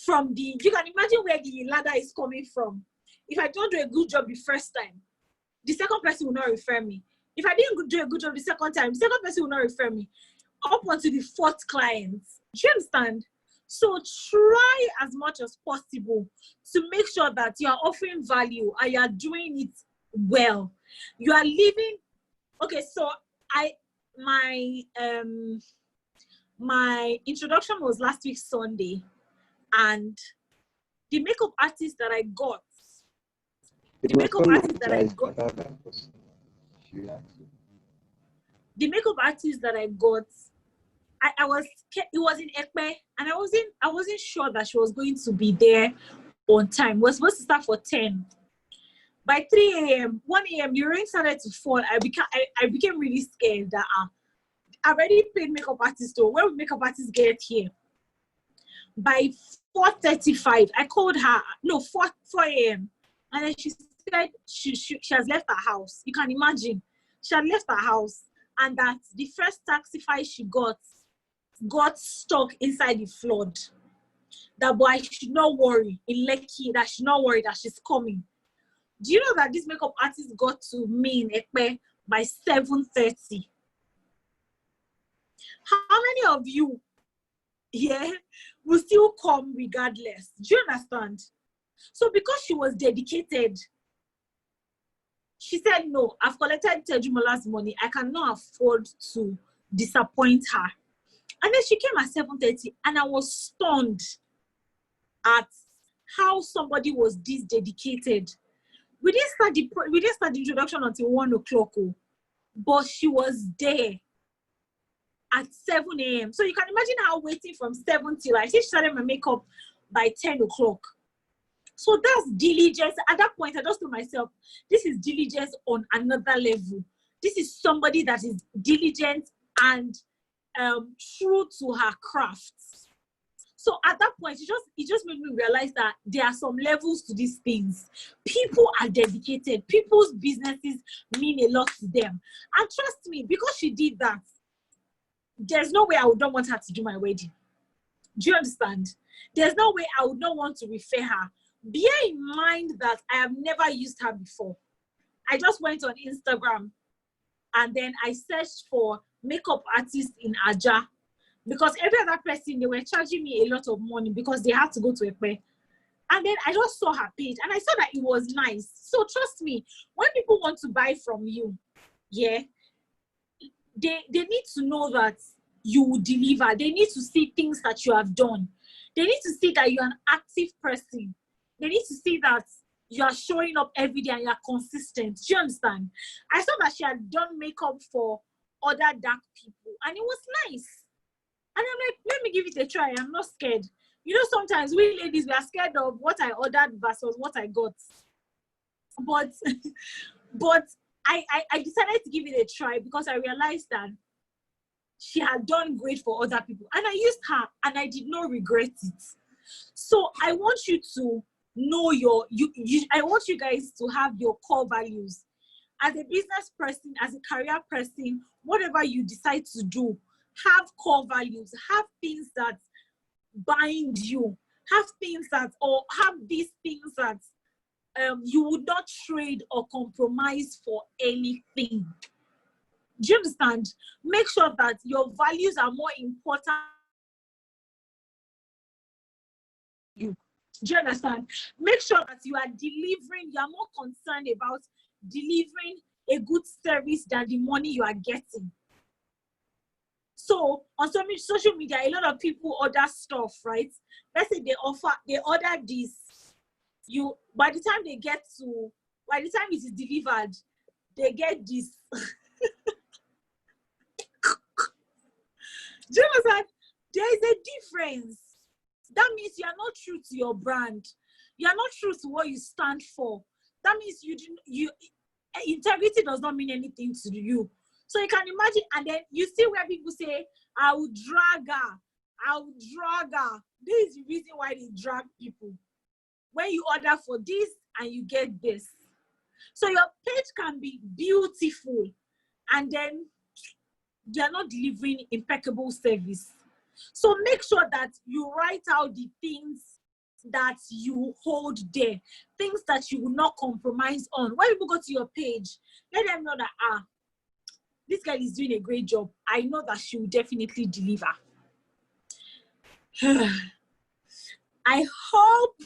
you can imagine where the ladder is coming from. If I don't do a good job the first time, the second person will not refer me. If I didn't do a good job the second time, the second person will not refer me. Up onto the 4th client. Do you understand? So try as much as possible to make sure that you are offering value and you are doing it well. You are living. Okay, so my introduction was last week Sunday, and the makeup artist that I got, the makeup artist that I got, it was in Ekpe, and I wasn't sure that she was going to be there on time. We're supposed to start for 10. By 3 a.m., 1 a.m., the rain started to fall. I became really scared that I already paid makeup artist. So when will makeup artists get here? By 4:35, I called her. No, 4 a.m. And then she said she has left her house. You can imagine. She had left her house, and that the first Taxify she got stuck inside the flood. That boy should not worry in Lekki. That should not worry that she's coming. Do you know that this makeup artist got to me in Ekpe by 7:30? How many of you here will still come regardless? Do you understand? So because she was dedicated, she said, no, I've collected Tejumala's money. I cannot afford to disappoint her. And then she came at 7:30, and I was stunned at how somebody was this dedicated. We didn't start the introduction until 1 o'clock, but she was there at 7 a.m. So you can imagine how waiting from 7 till I think she started my makeup by 10 o'clock. So that's diligence. At that point, I just told myself, this is diligence on another level. This is somebody that is diligent and true to her craft. So at that point, it just made me realize that there are some levels to these things. People are dedicated. People's businesses mean a lot to them. And trust me, because she did that, there's no way I would not want her to do my wedding. Do you understand? There's no way I would not want to refer her. Bear in mind that I have never used her before. I just went on Instagram and then I searched for makeup artists in Aja. Because every other person, they were charging me a lot of money because they had to go to Epe. And then I just saw her page and I saw that it was nice. So trust me, when people want to buy from you, yeah, they need to know that you will deliver. They need to see things that you have done. They need to see that you're an active person. They need to see that you are showing up every day and you're consistent. Do you understand? I saw that she had done makeup for other dark people and it was nice. And I'm like, let me give it a try. I'm not scared. You know, sometimes we ladies, we are scared of what I ordered versus what I got. But I decided to give it a try because I realized that she had done great for other people. And I used her and I did not regret it. So I want you to know I want you guys to have your core values. As a business person, as a career person, whatever you decide to do, have core values, have things that bind you, have things that, or have these things that you would not trade or compromise for anything. Do you understand? Make sure that your values are more important. Do you understand? Make sure that you are delivering, you are more concerned about delivering a good service than the money you are getting. So on social media, a lot of people order stuff, right? Let's say they order this. By the time it is delivered, they get this. Do you understand? There is a difference. That means you are not true to your brand. You are not true to what you stand for. That means integrity does not mean anything to you. So you can imagine, and then you see where people say, I will drag her. This is the reason why they drag people. When you order for this and you get this. So your page can be beautiful and then they're not delivering impeccable service. So make sure that you write out the things that you hold there, things that you will not compromise on. When people go to your page, let them know that, this girl is doing a great job. I know that she will definitely deliver. I hope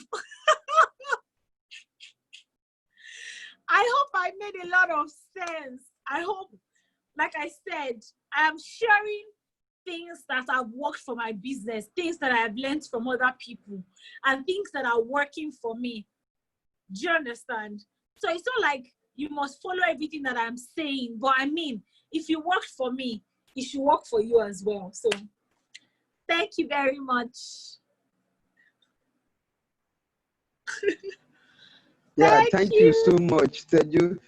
I made a lot of sense. I hope, like I said, I am sharing things that have worked for my business, things that I have learned from other people, and things that are working for me. Do you understand? So it's not like you must follow everything that I'm saying, but I mean, if it worked for me, it should work for you as well. So thank you very much. Yeah, thank you so much, Teju.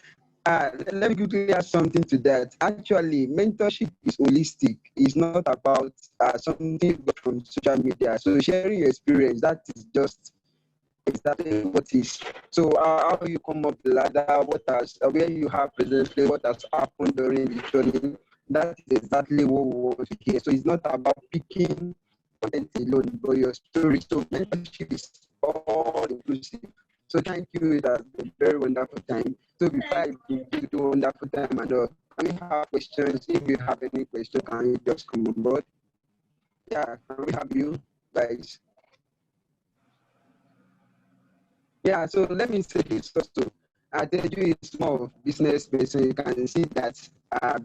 Let me quickly add something to that. Actually, mentorship is holistic. It's not about something you got from social media. So sharing your experience, that is just exactly what is. So how you come up the ladder, where you have presently, what has happened during the journey, that is exactly what we want to hear. So it's not about picking content alone, but your story. So mentorship is all inclusive. So thank you. It has been a very wonderful time. So before I give you the wonderful time and all, can we have questions? If you have any question, can you just come on board? Yeah, can we have you guys? Yeah, so let me say this also. Teju is more of business person. You can see that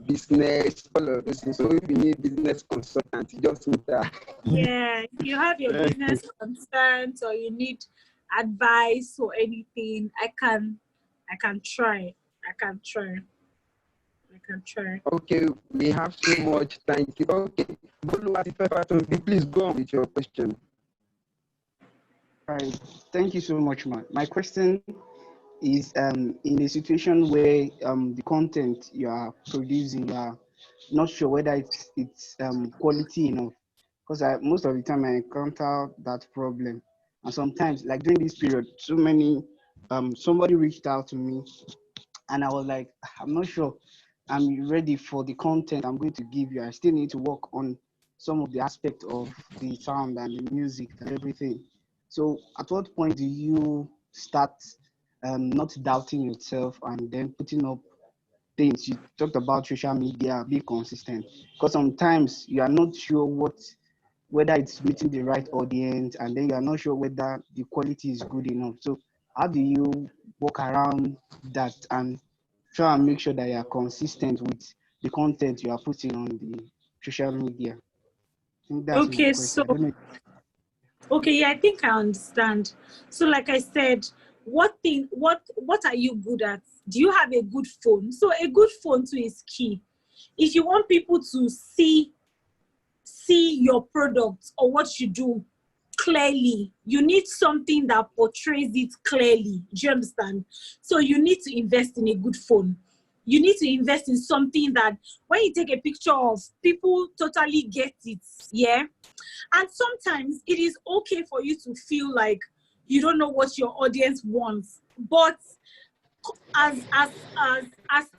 business, all of this. So if you need business consultant, you just need that. Yeah, if you have your business concerns or you need advice or anything, I can try. Okay, we have so much. Thank you. Okay, please go on with your question. All right. Thank you so much, man. My question is in a situation where the content you are producing, you are not sure whether it's quality enough, because most of the time I encounter that problem. And sometimes, like during this period, so many somebody reached out to me, and I was like, I'm not sure I'm ready for the content I'm going to give you. I still need to work on some of the aspect of the sound and the music and everything. So at what point do you start not doubting yourself and then putting up things? You talked about social media, be consistent, because sometimes you are not sure whether it's meeting the right audience, and then you are not sure whether the quality is good enough. So how do you work around that and try and make sure that you are consistent with the content you are putting on the social media? I think that's my Okay, question. so I don't know. okay, yeah, I think I understand. So like I said, what are you good at? Do you have a good phone? So a good phone too is key. If you want people to see your product or what you do clearly, you need something that portrays it clearly. Do you understand? So you need to invest in a good phone. You need to invest in something that when you take a picture of, people totally get it. Yeah. And sometimes it is okay for you to feel like you don't know what your audience wants. But as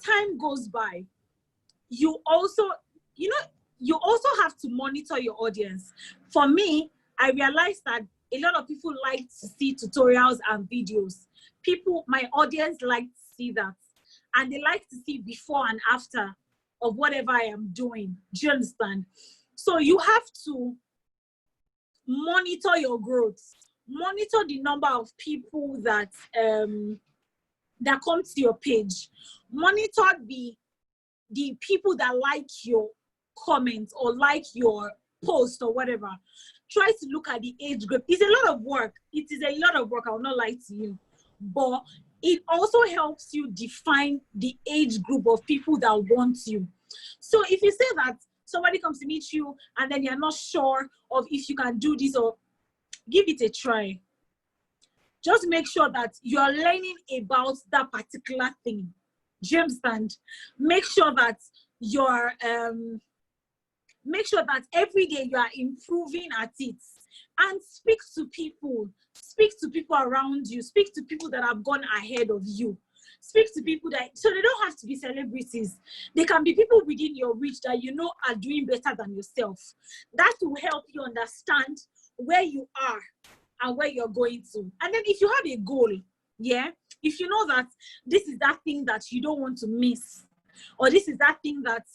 time goes by, you also have to monitor your audience. For me, I realized that a lot of people like to see tutorials and videos. My audience like to see that. And they like to see before and after of whatever I am doing. Do you understand? So you have to monitor your growth. Monitor the number of people that come to your page. Monitor the people that like your comments or like your post or whatever. Try to look at the age group. It's a lot of work. It is a lot of work, I will not lie to you. But it also helps you define the age group of people that want you. So if you say that somebody comes to meet you and then you're not sure of if you can do this, or give it a try. Just make sure that you're learning about that particular thing. Do you understand? Make sure that every day you are improving at it, and speak to people around you, speak to people that have gone ahead of you, speak to people so they don't have to be celebrities. They can be people within your reach that you know are doing better than yourself. That will help you understand where you are and where you're going to. And then if you have a goal, yeah, if you know that this is that thing that you don't want to miss, or this is that thing that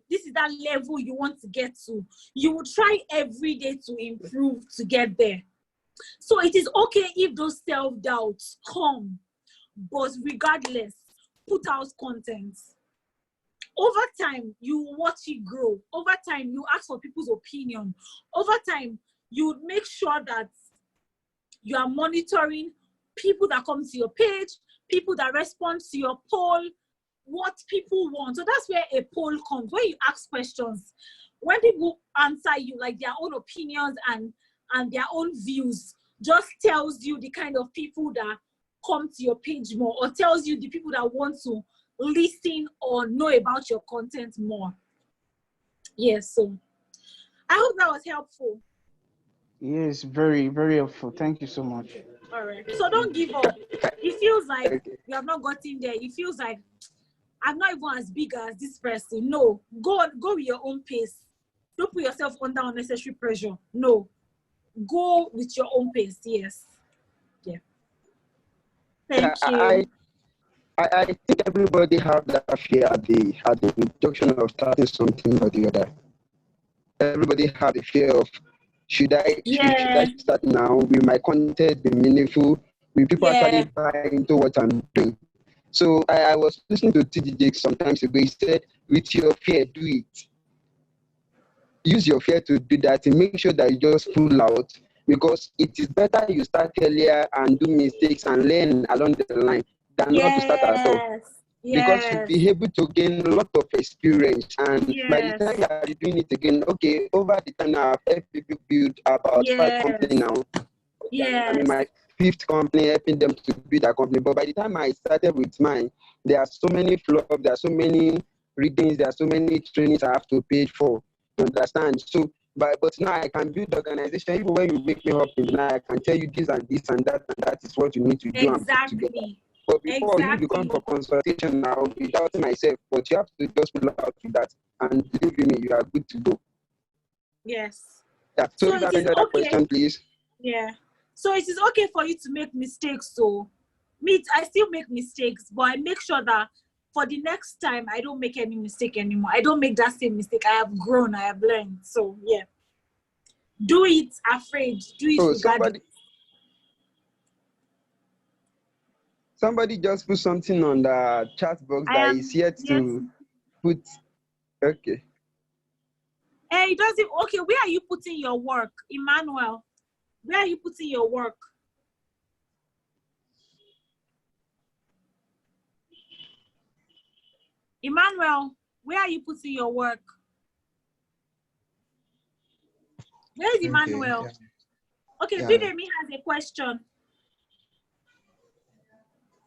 this is that level you want to get to, you will try every day to improve to get there. So it is okay if those self-doubts come, but regardless, put out content. Over time, you watch it grow. Over time, you ask for people's opinion. Over time, you make sure that you are monitoring people that come to your page, people that respond to your poll, what people want. So that's where a poll comes, where you ask questions. When people answer you, like their own opinions and their own views, just tells you the kind of people that come to your page more, or tells you the people that want to listen or know about your content more. Yes, so I hope that was helpful. Yes, very, very helpful. Thank you so much. All right. So don't give up. It feels like you have not gotten there. It feels like I'm not even as big as this person. No, go with your own pace. Don't put yourself under unnecessary pressure. No, go with your own pace. Yes. Yeah. Thank you. I think everybody have that fear at the introduction of starting something or the other. Everybody have the fear of should I start now? Will my content be meaningful? Will people actually buy into what I'm doing? So I was listening to TDJ some times ago. He said, with your fear, do it. Use your fear to do that and make sure that you just pull out because it is better you start earlier and do mistakes and learn along the line than not to start at all. Because you'll be able to gain a lot of experience, and by the time you are doing it again, okay, over the time now I've helped people build about 5 companies now. I'm in my 5th company, helping them to build a company. But by the time I started with mine, there are so many flaws, there are so many readings, there are so many trainings I have to pay for. You understand? So, but now I can build organization. Even when you wake me up in the night, I can tell you this and this and that is what you need to do and put together. But before you become for consultation now, without myself, but you have to just pull out with that, and believe me, you are good to go. Yes. Yeah. So if it is another okay. question, please. Yeah. So it is okay for you to make mistakes. So I still make mistakes, but I make sure that for the next time I don't make any mistake anymore. I don't make that same mistake. I have grown, I have learned. So yeah. Do it afraid. Do it regardless. Somebody just put something on the chat box that is yet to put. Okay. Hey, it doesn't. Okay, where are you putting your work, Emmanuel? Where are you putting your work? Emmanuel, where are you putting your work? Where is Emmanuel? Okay, Bidemi has a question.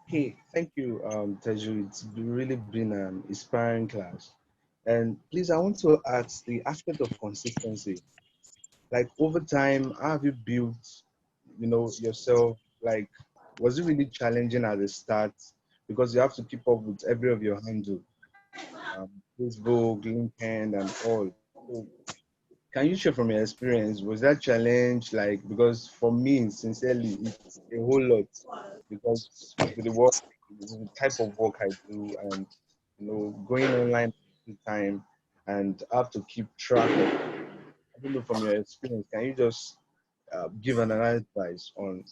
Hey, thank you, Teju. It's really been an inspiring class. And please, I want to ask the aspect of consistency. Like over time, how have you built, yourself? Like, was it really challenging at the start? Because you have to keep up with every of your handle, Facebook, LinkedIn, and all. So can you share from your experience? Was that challenge like, because for me, sincerely, it's a whole lot because with the work, the type of work I do, and going online all the time, and I have to keep track of. I don't know from your experience. Can you just give an advice on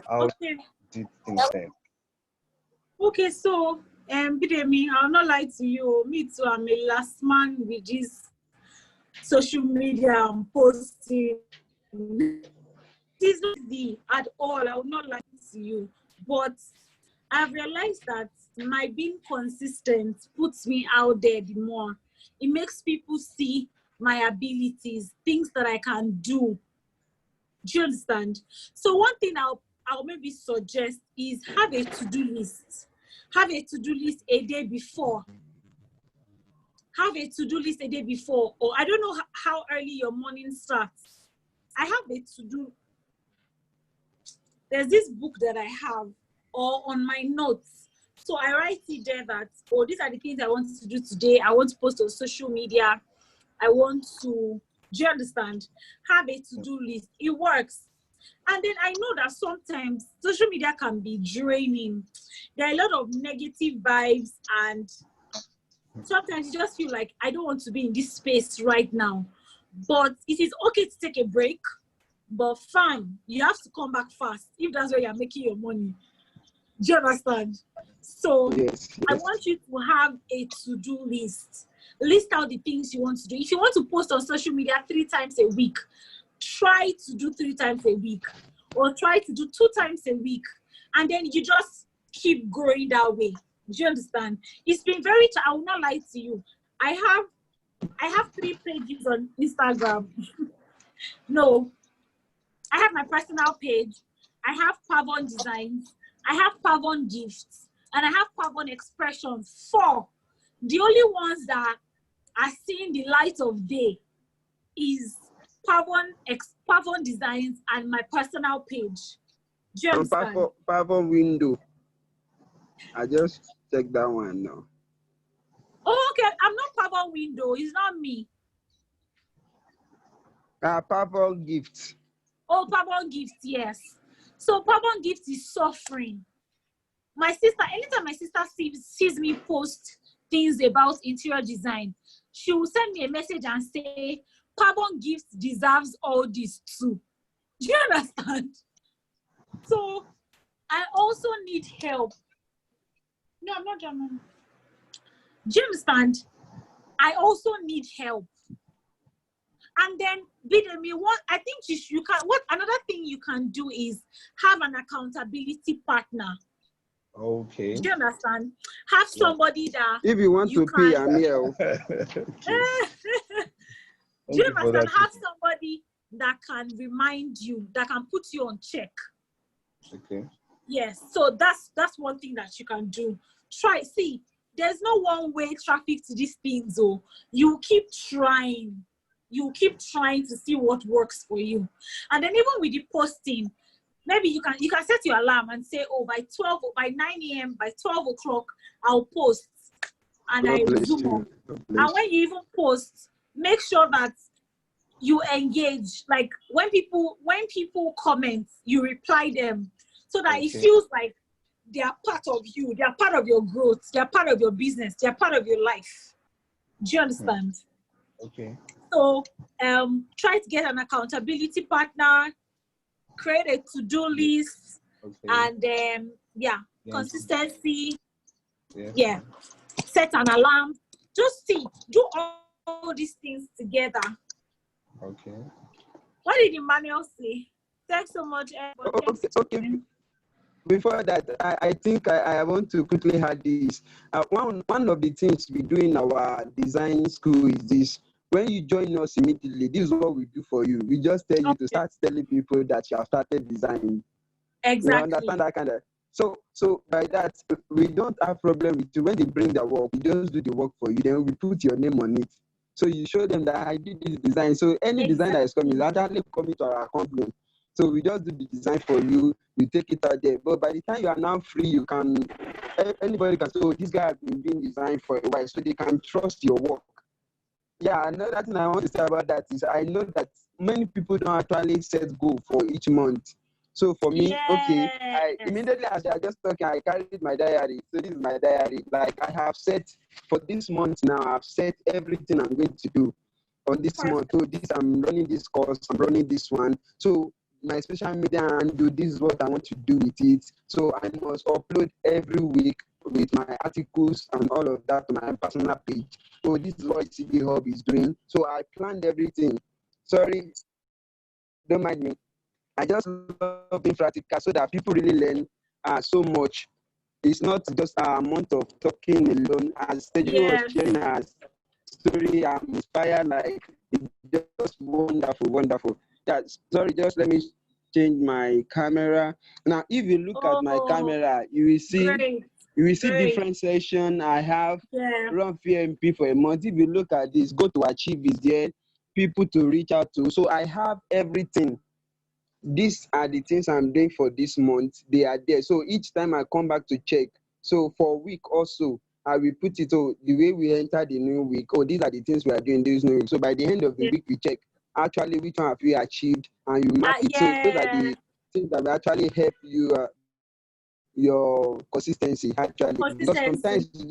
how did things then? Okay, so Bidemi, I'll not lie to you. Me too. I'm a last man with this social media and posting. It's not easy at all. I will not lie to you, but I've realized that my being consistent puts me out there the more. It makes people see my abilities, things that I can do. Do you understand? So one thing I'll maybe suggest is have a to-do list. Have a to-do list a day before. Have a to-do list a day before, or I don't know how early your morning starts. I have a to-do. There's this book that I have, or on my notes. So I write it there that, oh, these are the things I want to do today. I want to post on social media. I want to, do you understand? Have a to-do list. It works. And then I know that sometimes social media can be draining. There are a lot of negative vibes, and sometimes you just feel like, I don't want to be in this space right now. But it is okay to take a break, but fine, you have to come back fast if that's where you're making your money. Do you understand? So yes. I want you to have a to-do list. List out the things you want to do. If you want to post on social media 3 times a week, try to do 3 times a week, or try to do 2 times a week, and then you just keep growing that way. Do you understand? It's been very, I will not lie to you. I have 3 pages on Instagram. No, I have my personal page. I have Pavon Designs. I have Pavon Gifts. And I have Pavon Expressions. 4. The only ones that are seeing the light of day is Pavon Designs and my personal page. Do you understand? Pavon Window. I just checked that one now. Oh, okay. I'm not Pavon Window. It's not me. Pavon Gifts. Oh, Pavon Gifts, yes. So Pavon Gifts is suffering. My sister, anytime my sister sees me post things about interior design, she will send me a message and say, Pavon Gifts deserves all this too. Do you understand? So I also need help. No, I'm not German. Do you understand? I also need help. And then Bidemi, I think you can. What another thing you can do is have an accountability partner. Okay. Do you understand? Have somebody that if you want to pay Amiel. Do you understand? Have somebody that can remind you, that can put you on check. Okay. Yes. So that's one thing that you can do. See, there's no one-way traffic to these things. Oh, you keep trying. You keep trying to see what works for you. And then even with the posting, maybe you can set your alarm and say, oh, by 9 a.m., by 12 o'clock, I'll post. And I zoom up. And when you even post, make sure that you engage. Like when people comment, you reply them, so that it feels like they are part of you, they are part of your growth, they are part of your business, they are part of your life. Do you understand? Okay. So try to get an accountability partner, create a to-do list, and consistency. Yeah. Set an alarm. Just do all these things together. Okay. What did Emmanuel say? Thanks so much, everybody. Okay. Before that, I think I want to quickly add this. One of the things we do in our design school is this. When you join us immediately, this is what we do for you. We just tell you to start telling people that you have started designing. Exactly. You understand that kind of. So by that, we don't have problem with you. When they bring the work, we just do the work for you. Then we put your name on it. So you show them that I did this design. So any design that is coming is actually coming to our company. So we just do the design for you. We take it out there. But by the time you are now free, you can, anybody can say, oh, this guy has been doing design for a while, so they can trust your work. Yeah, another thing I want to say about that is I know that many people don't actually set goal for each month. So for me, I immediately as I just talking, I carried my diary. So this is my diary. Like I have set for this month now, I've set everything I'm going to do on this month. So I'm running this course, I'm running this one. So my social media handle, this is what I want to do with it. So I must upload every week with my articles and all of that on my personal page. So this is what SCB Hub is doing. So I planned everything. Sorry, don't mind me. I just love being practical so that people really learn so much. It's not just a month of talking alone. As Teju was sharing her story, I'm inspired. Like it's just wonderful. Yeah, sorry, just let me change my camera. Now, if you look at my camera, you will see different session. I have run PMP for a month. If you look at this, go to Achieve is there, people to reach out to. So I have everything. These are the things I'm doing for this month. They are there. So each time I come back to check, so for a week also, I will put it, the way we enter the new week, these are the things we are doing this new week. So by the end of the week, we check actually which one have we achieved, and you mark it. So those are the things that will actually help you, your consistency, actually. Because sometimes you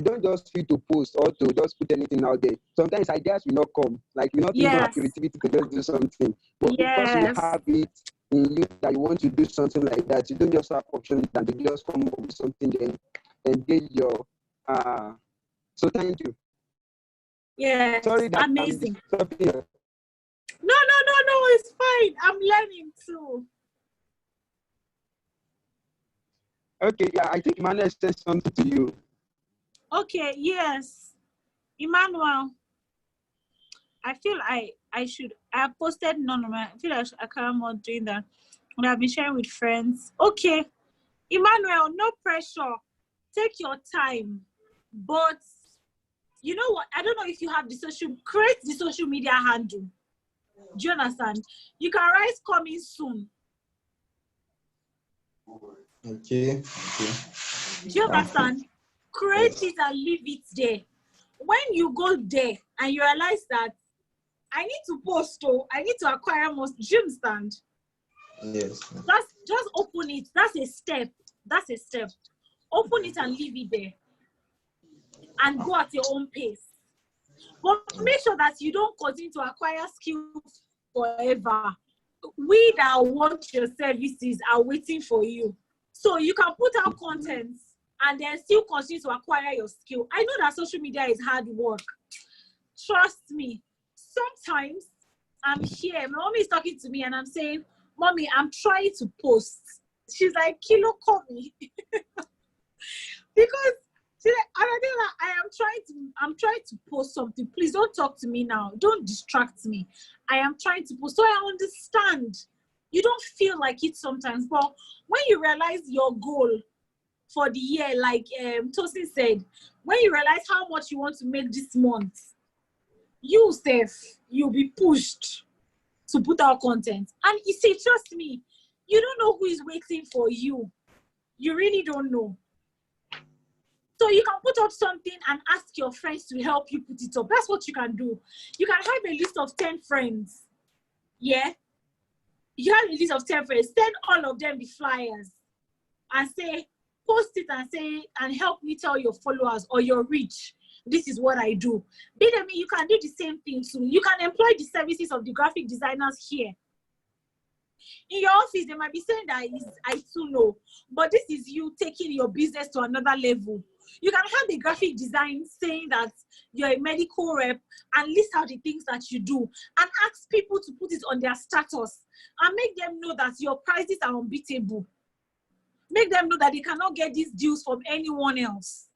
don't just feel to post or to just put anything out there. Sometimes ideas will not come. Like you not think of creativity to just do something. But because you have it in you that you want to do something like that, you don't just have options and you just come up with something then engage your so thank you. Yeah. Sorry that amazing. I'm stopping. No, it's fine. I'm learning too. Okay, yeah, I think Emmanuel said something to you. Okay, yes. Emmanuel, I feel I have posted none of my, I feel I can't more doing that. And I've been sharing with friends. Okay, Emmanuel, no pressure. Take your time. But you know what? I don't know if you have create the social media handle. Do you understand? You can write coming soon. Okay. Do you understand? Create it and leave it there. When you go there and you realize that I need to post, I need to acquire more, do you understand? Yes. Just open it. That's a step. Open it and leave it there. And go at your own pace. But make sure that you don't continue to acquire skills forever. We that want your services are waiting for you. So you can put out content and then still continue to acquire your skill. I know that social media is hard work. trust me, sometimes I'm here, my mommy is talking to me and I'm saying, Mommy, I'm trying to post. She's like, Kilo, call me. Because she's like, I'm trying to post something. Please don't talk to me now. Don't distract me. I am trying to post. So I understand. You don't feel like it sometimes, but when you realize your goal for the year, like Tosin said, when you realize how much you want to make this month, you'll be pushed to put out content. And you see, trust me, you don't know who is waiting for you. You really don't know. So you can put up something and ask your friends to help you put it up. That's what you can do. You can have a list of 10 friends. Yeah? You have a list of 10 friends. Send all of them the flyers and say, post it and say, and help me tell your followers or your reach, this is what I do. Bidemi, you can do the same thing too. You can employ the services of the graphic designers here. In your office, they might be saying that I too know, but this is you taking your business to another level. You can have the graphic design saying that you're a medical rep and list out the things that you do and ask people to put it on their status and make them know that your prices are unbeatable. Make them know that they cannot get these deals from anyone else.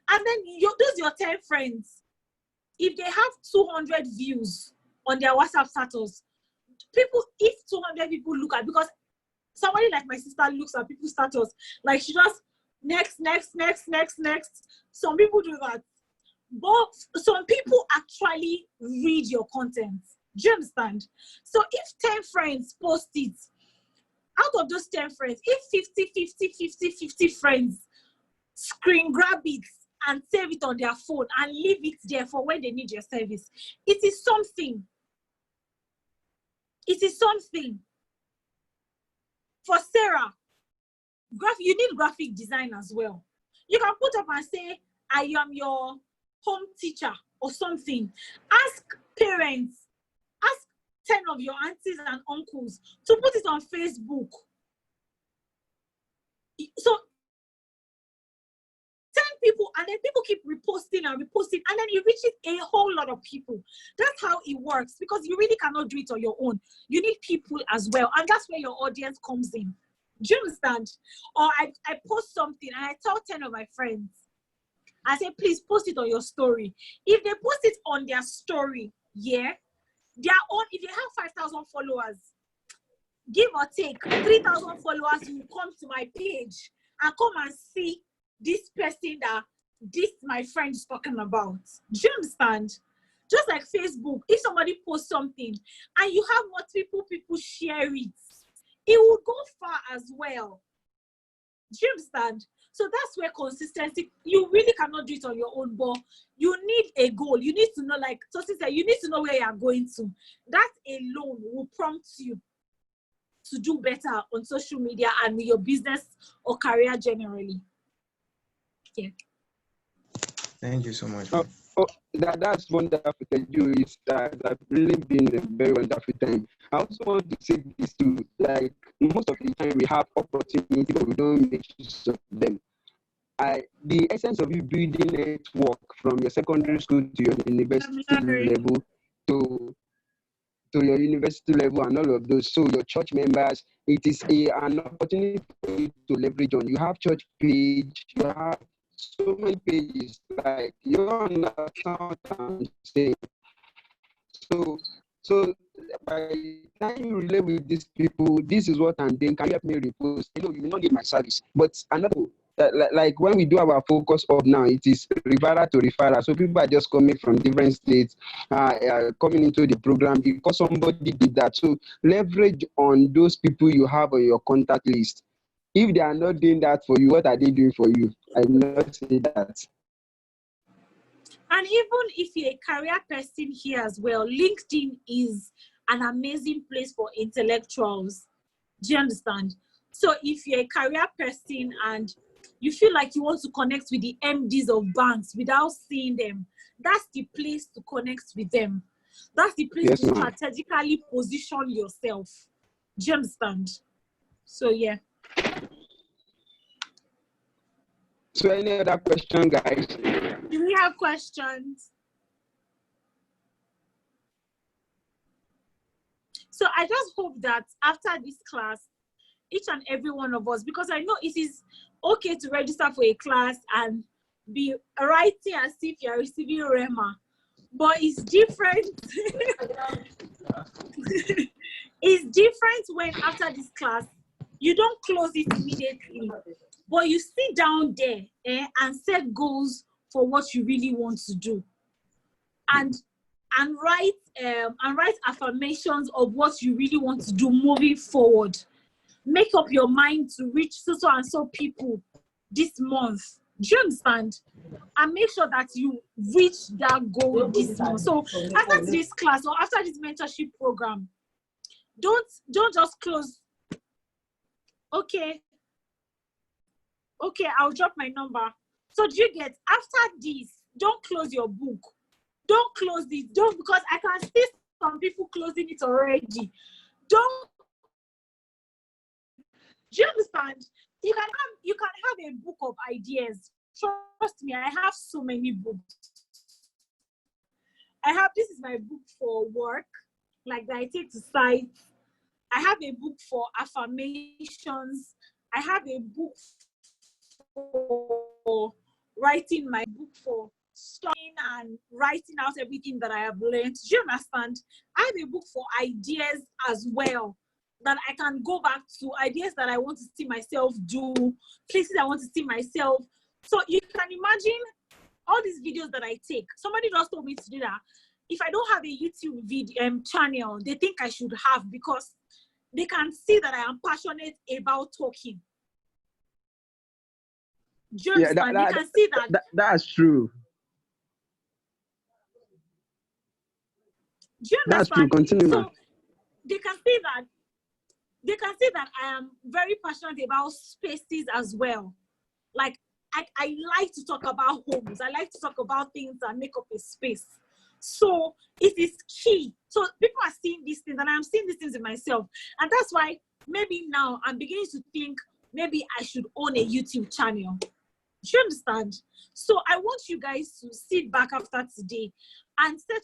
And then those your 10 friends, if they have 200 views on their WhatsApp status, if 200 people look at, because somebody like my sister looks at people's status, like she just next. Some people do that. But some people actually read your content. Do you understand? So if 10 friends post it, out of those 10 friends, if 50 friends screen grab it and save it on their phone and leave it there for when they need your service, it is something. It is something. For Sarah, you need graphic design as well. You can put up and say, I am your home teacher or something. Ask parents, ask 10 of your aunties and uncles to put it on Facebook. So 10 people, and then people keep reposting, and then it reaches a whole lot of people. That's how it works, because you really cannot do it on your own. You need people as well, and that's where your audience comes in. Do you understand? Or I post something and I tell 10 of my friends, I say, please post it on your story. If they post it on their story, yeah, their own, if they have 5,000 followers, give or take, 3,000 followers will come to my page and come and see this person that my friend is talking about. Do you understand? Just like Facebook, if somebody posts something and you have multiple people share it, it will go far as well. Do you understand? So that's where consistency, you really cannot do it on your own, but you need a goal. You need to know, like Tosin said, you need to know where you are going to. That alone will prompt you to do better on social media and your business or career generally. Yeah. Thank you so much. That's wonderful. That's really been a very wonderful time. I also want to say this too, like most of the time we have opportunity, but we don't make use of them. The essence of you building network from your secondary school to your university level to your university level and all of those. So your church members, it is an opportunity for you to leverage on. You have church page, you have so many pages, like you don't understand what I'm saying. So by the time you relate with these people, this is what I'm doing. Can you help me repost? You know, you will not need my service. But another, like when we do our focus up now, it is referral to referral. So people are just coming from different states, coming into the program because somebody did that. So leverage on those people you have on your contact list. If they are not doing that for you, what are they doing for you? I will not say that. And even if you're a career person here as well, LinkedIn is an amazing place for intellectuals. Do you understand? So if you're a career person and you feel like you want to connect with the MDs of banks without seeing them, that's the place to connect with them. That's the place to strategically position yourself. Do you understand? So yeah. So any other question, guys? Do we have questions? So I just hope that after this class, each and every one of us, because I know it is okay to register for a class and be writing as if you're receiving REMA, but it's different. It's different when after this class, you don't close it immediately, but you sit down there and set goals for what you really want to do, and write affirmations of what you really want to do moving forward. Make up your mind to reach so and so people this month. Do you understand? And make sure that you reach that goal this month. So after this class or after this mentorship program, don't just close. Okay, I'll drop my number. So do you get, after this, don't close your book. Don't close this. Don't, because I can see some people closing it already. Don't. Do you understand? You can have a book of ideas. Trust me, I have so many books. This is my book for work, like that I take to sites. I have a book for affirmations. I have a book for writing, my book for studying and writing out everything that I have learned. Do you understand? I have a book for ideas as well, that I can go back to, ideas that I want to see myself do, places I want to see myself. So you can imagine all these videos that I take. Somebody just told me to do that. If I don't have a YouTube video channel, they think I should have, because they can see that I am passionate about talking. Do you understand? They can see that's true. Do you understand? That's true. Continue. So they can see that I am very passionate about spaces as well. Like I like to talk about homes. I like to talk about things that make up a space. So it is key. So people are seeing these things, and I'm seeing these things in myself. And that's why maybe now I'm beginning to think maybe I should own a YouTube channel. Do you understand? So I want you guys to sit back after today and set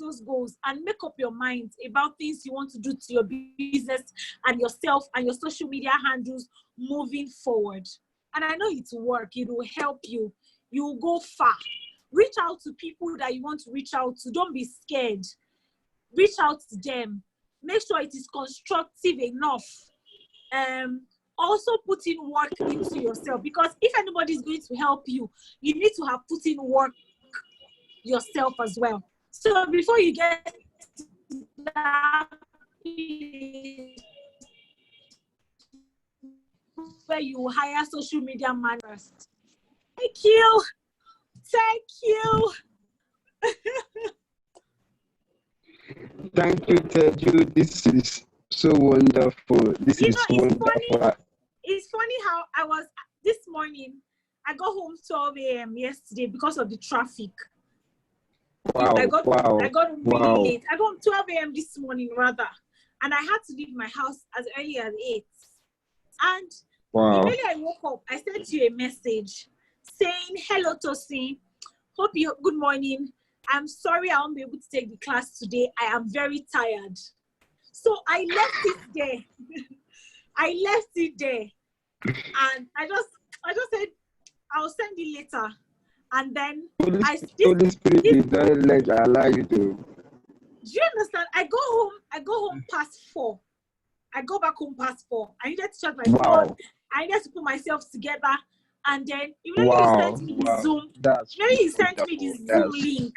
those goals and make up your mind about things you want to do to your business and yourself and your social media handles moving forward. And I know it will work. It will help you. You will go far. Reach out to people that you want to reach out to. Don't be scared. Reach out to them. Make sure it is constructive enough. Also put in work into yourself, because if anybody is going to help you, you need to have put in work yourself as well. So before you get to that, where you hire social media managers. Thank you. Thank you, Teju. This is so wonderful. This is wonderful. It's funny how this morning, I got home 12 a.m. yesterday because of the traffic. Wow. I got home really late. I got home 12 a.m. this morning, rather. And I had to leave my house as early as 8. And immediately I woke up, I sent you a message saying, hello, Tosin. Good morning. I'm sorry I won't be able to take the class today. I am very tired. So I left it there. And I just said, I'll send it later. And then Holy Spirit is very late. I allow you to. Do you understand? I go home past 4. I go back home past 4. I needed to check my phone. I needed to put myself together. And then even he sent me the Zoom. He sent me the Zoom link.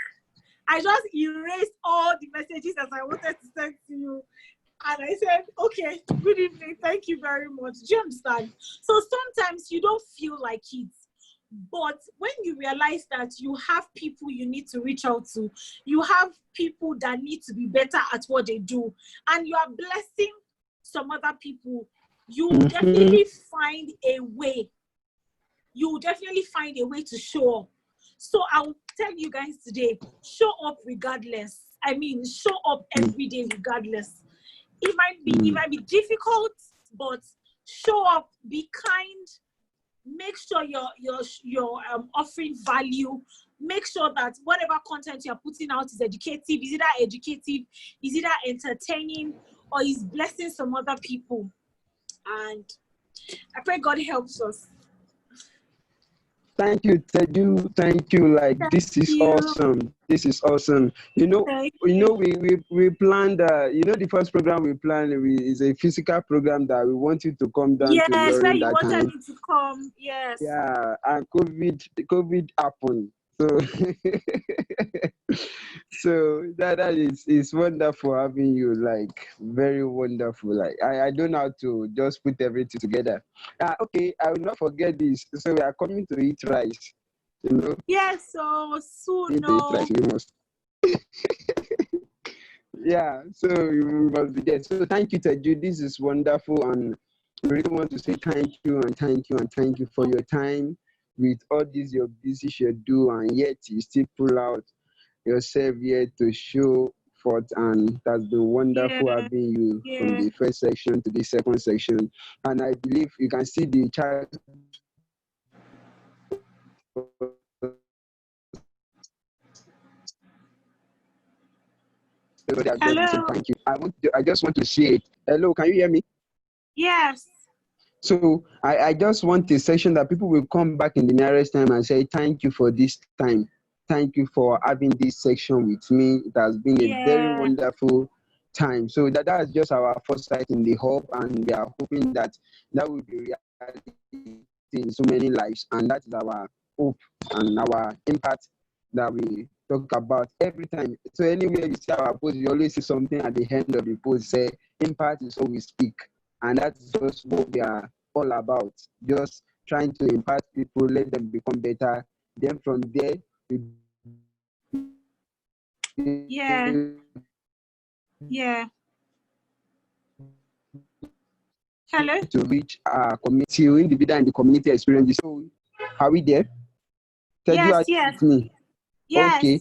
I just erased all the messages that I wanted to send to you. And I said, okay, good evening. Thank you very much. Do you understand? So sometimes you don't feel like it. But when you realize that you have people you need to reach out to, you have people that need to be better at what they do, and you are blessing some other people, you will definitely find a way. You will definitely find a way to show up. So I will tell you guys today, show up regardless. I mean, show up every day regardless. It might be difficult, but show up, be kind. Make sure you're offering value. make sure that whatever content you're putting out is educative, is either entertaining, or is blessing some other people. And I pray God helps us. Thank you, Teju. Thank you. Like, this is awesome. This is awesome. We planned. The first program we planned is a physical program that we want you to come down to during that time. Wanted me to come. Yes. Yeah, and COVID happened. So, so that is wonderful having you. Like, very wonderful. Like, I don't know how to just put everything together. Okay, I will not forget this. So we are coming to eat rice. Yes. So soon. We must. Yeah. So you must be there. So thank you, Teju. This is wonderful, and we really want to say thank you and thank you and thank you for your time. With all this your busy schedule, and yet you still pull out yourself here to show forth, and it has been wonderful having you from the first section to the second section. And I believe you can see the chat. Hello. Thank you. I just want to say it. Hello, can you hear me? Yes. So I just want a section that people will come back in the nearest time and say, thank you for this time. Thank you for having this section with me. It has been a very wonderful time. So that's just our first site in the hub, and we are hoping that will be reality in so many lives. And that is our hope and our impact that we talk about every time. So anywhere you see our post, you always see something at the end of the post say, impact is all we speak. And that's just what we are all about. Just trying to impact people, let them become better. Then from there, Hello. To reach our community, individual and the community experience. So, are we there? Yes. With me? Yes. Okay.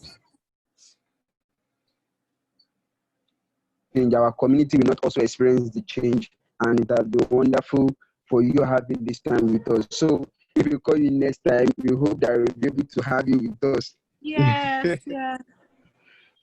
And our community will not also experience the change, and it has been wonderful for you having this time with us. So if we call you next time, we hope that we'll be able to have you with us. Yes. Yeah.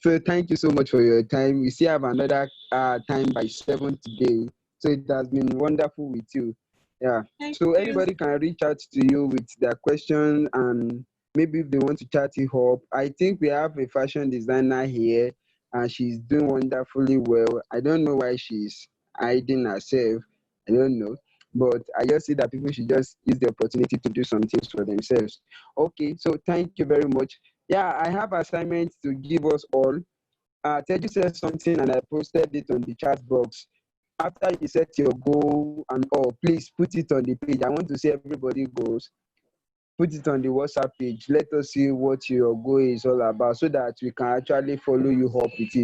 So thank you so much for your time. We still have another time by 7 today. So it has been wonderful with you. Yeah. So anybody can reach out to you with their question, and maybe if they want to chat you up. I think we have a fashion designer here, and she's doing wonderfully well. I don't know why she's hiding herself. I don't know. But I just see that people should just use the opportunity to do some things for themselves. Okay, so thank you very much. Yeah, I have assignments to give us all. Teju said something and I posted it on the chat box. After you set your goal and all, please put it on the page. I want to see everybody goes. Put it on the WhatsApp page. Let us see what your goal is all about, so that we can actually follow you up with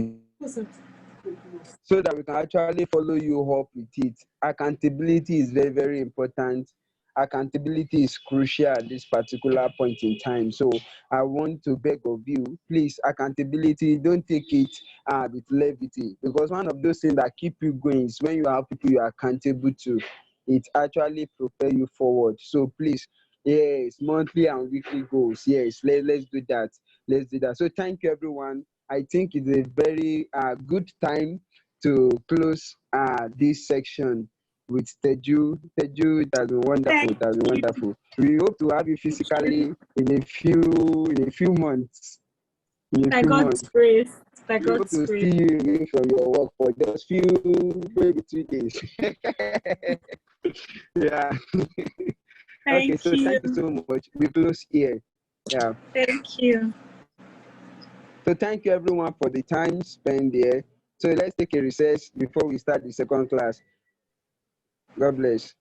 it. Accountability is very, very important. Accountability is crucial at this particular point in time. So I want to beg of you, please, accountability, don't take it with levity, because one of those things that keep you going is when you have people you are accountable to. It actually propel you forward. So please, yes, monthly and weekly goals. Yes, let's do that. Let's do that. So thank you, everyone. I think it's a very good time to close this section with Teju. Teju, it has been wonderful. It has been wonderful. We hope to have you physically in a few months. By God's grace. By we hope God's to grace. see you away from your work for just maybe 2 days. Yeah. Okay, so thank you so much. We close here. Yeah. Thank you. So thank you everyone for the time spent there. So let's take a recess before we start the second class. God bless.